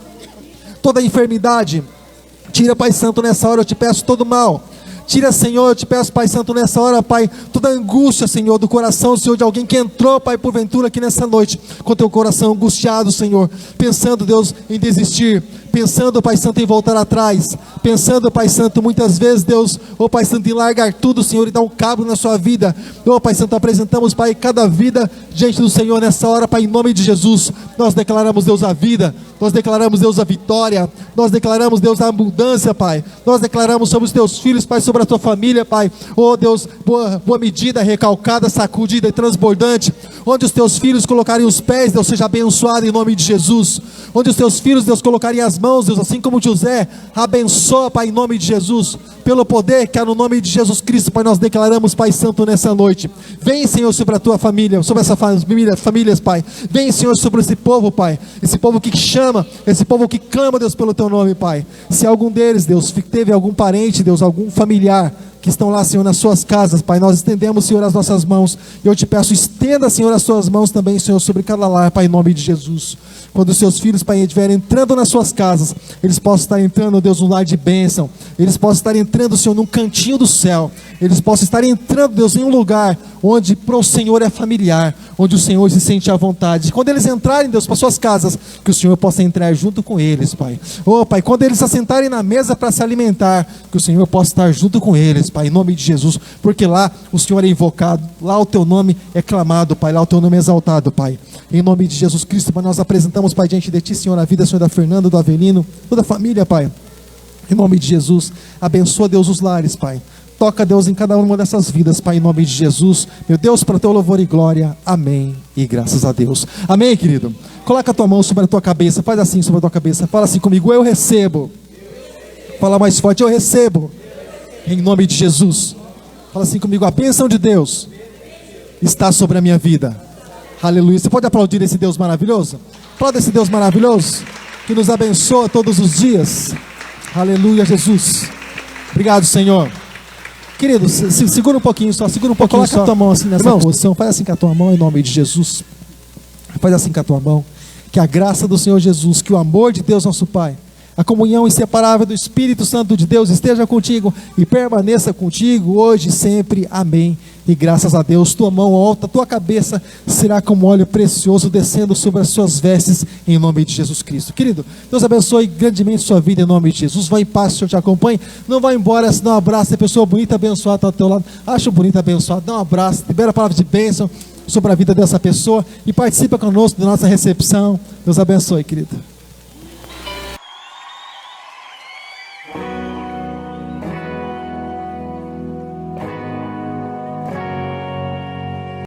toda a enfermidade, tira, Pai Santo, nessa hora, eu te peço todo o mal. Tira, Senhor, eu te peço, Pai Santo, nessa hora, Pai, toda a angústia, Senhor, do coração, Senhor, de alguém que entrou, Pai, porventura aqui nessa noite, com teu coração angustiado, Senhor, pensando, Deus, em desistir, pensando, Pai Santo, em voltar atrás, pensando, Pai Santo, muitas vezes, Deus, Pai Santo, em largar tudo, Senhor, e dar um cabo na sua vida. Pai Santo, apresentamos, Pai, cada vida diante do Senhor nessa hora, Pai, em nome de Jesus. Nós declaramos, Deus, a vida, nós declaramos, Deus, a vitória, nós declaramos, Deus, a abundância, Pai, nós declaramos sobre os Teus filhos, Pai, sobre a Tua família, Pai, Deus, boa medida, recalcada, sacudida e transbordante, onde os Teus filhos colocarem os pés, Deus, seja abençoado em nome de Jesus, onde os Teus filhos, Deus, colocarem as mãos, Deus, assim como José, abençoa, Pai, em nome de Jesus, pelo poder que há no nome de Jesus Cristo, Pai, nós declaramos, Pai Santo, nessa noite. Vem, Senhor, sobre a Tua família, sobre essa famílias, Pai. Vem, Senhor, sobre esse povo, Pai, esse povo que chama, esse povo que clama, Deus, pelo Teu nome, Pai. Se algum deles, Deus, teve algum parente, Deus, algum familiar que estão lá, Senhor, nas suas casas, Pai, nós estendemos, Senhor, as nossas mãos, e eu te peço, estenda, Senhor, as suas mãos também, Senhor, sobre cada lar, Pai, em nome de Jesus. Quando os seus filhos, Pai, estiverem entrando nas suas casas, eles possam estar entrando, Deus, num lar de bênção, eles possam estar entrando, Senhor, num cantinho do céu, eles possam estar entrando, Deus, em um lugar onde para o Senhor é familiar, onde o Senhor se sente à vontade. Quando eles entrarem, Deus, para suas casas, que o Senhor possa entrar junto com eles, Pai. Pai, quando eles se assentarem na mesa para se alimentar, que o Senhor possa estar junto com eles, Pai, em nome de Jesus, porque lá o Senhor é invocado, lá o Teu nome é clamado, Pai, lá o Teu nome é exaltado, Pai. Em nome de Jesus Cristo, Pai, nós apresentamos, Pai, diante de Ti, Senhor, a vida, Senhor, da Fernanda, do Avelino, toda a família, Pai. Em nome de Jesus, abençoa, Deus, os lares, Pai. Toca, Deus, em cada uma dessas vidas, Pai, em nome de Jesus. Meu Deus, para teu louvor e glória. Amém. E graças a Deus. Amém, querido? Coloca a tua mão sobre a tua cabeça. Faz assim sobre a tua cabeça. Fala assim comigo: eu recebo. Fala mais forte: eu recebo. Em nome de Jesus. Fala assim comigo: a bênção de Deus está sobre a minha vida. Aleluia. Você pode aplaudir esse Deus maravilhoso? Aplauda esse Deus maravilhoso que nos abençoa todos os dias. Aleluia, Jesus. Obrigado, Senhor. Querido, segura um pouquinho só, segura um pouquinho só. Coloca a tua mão assim nessa posição, faz assim com a tua mão em nome de Jesus. Faz assim com a tua mão. Que a graça do Senhor Jesus, que o amor de Deus nosso Pai, a comunhão inseparável do Espírito Santo de Deus esteja contigo e permaneça contigo hoje e sempre. Amém. E graças a Deus, tua mão alta, tua cabeça será como óleo precioso descendo sobre as suas vestes em nome de Jesus Cristo. Querido, Deus abençoe grandemente sua vida em nome de Jesus. Vai em paz, o Senhor te acompanhe. Não vai embora, se não abraça a pessoa bonita, abençoada está ao teu lado. Acha bonita, abençoada, dá um abraço, libera a palavra de bênção sobre a vida dessa pessoa e participa conosco da nossa recepção. Deus abençoe, querido.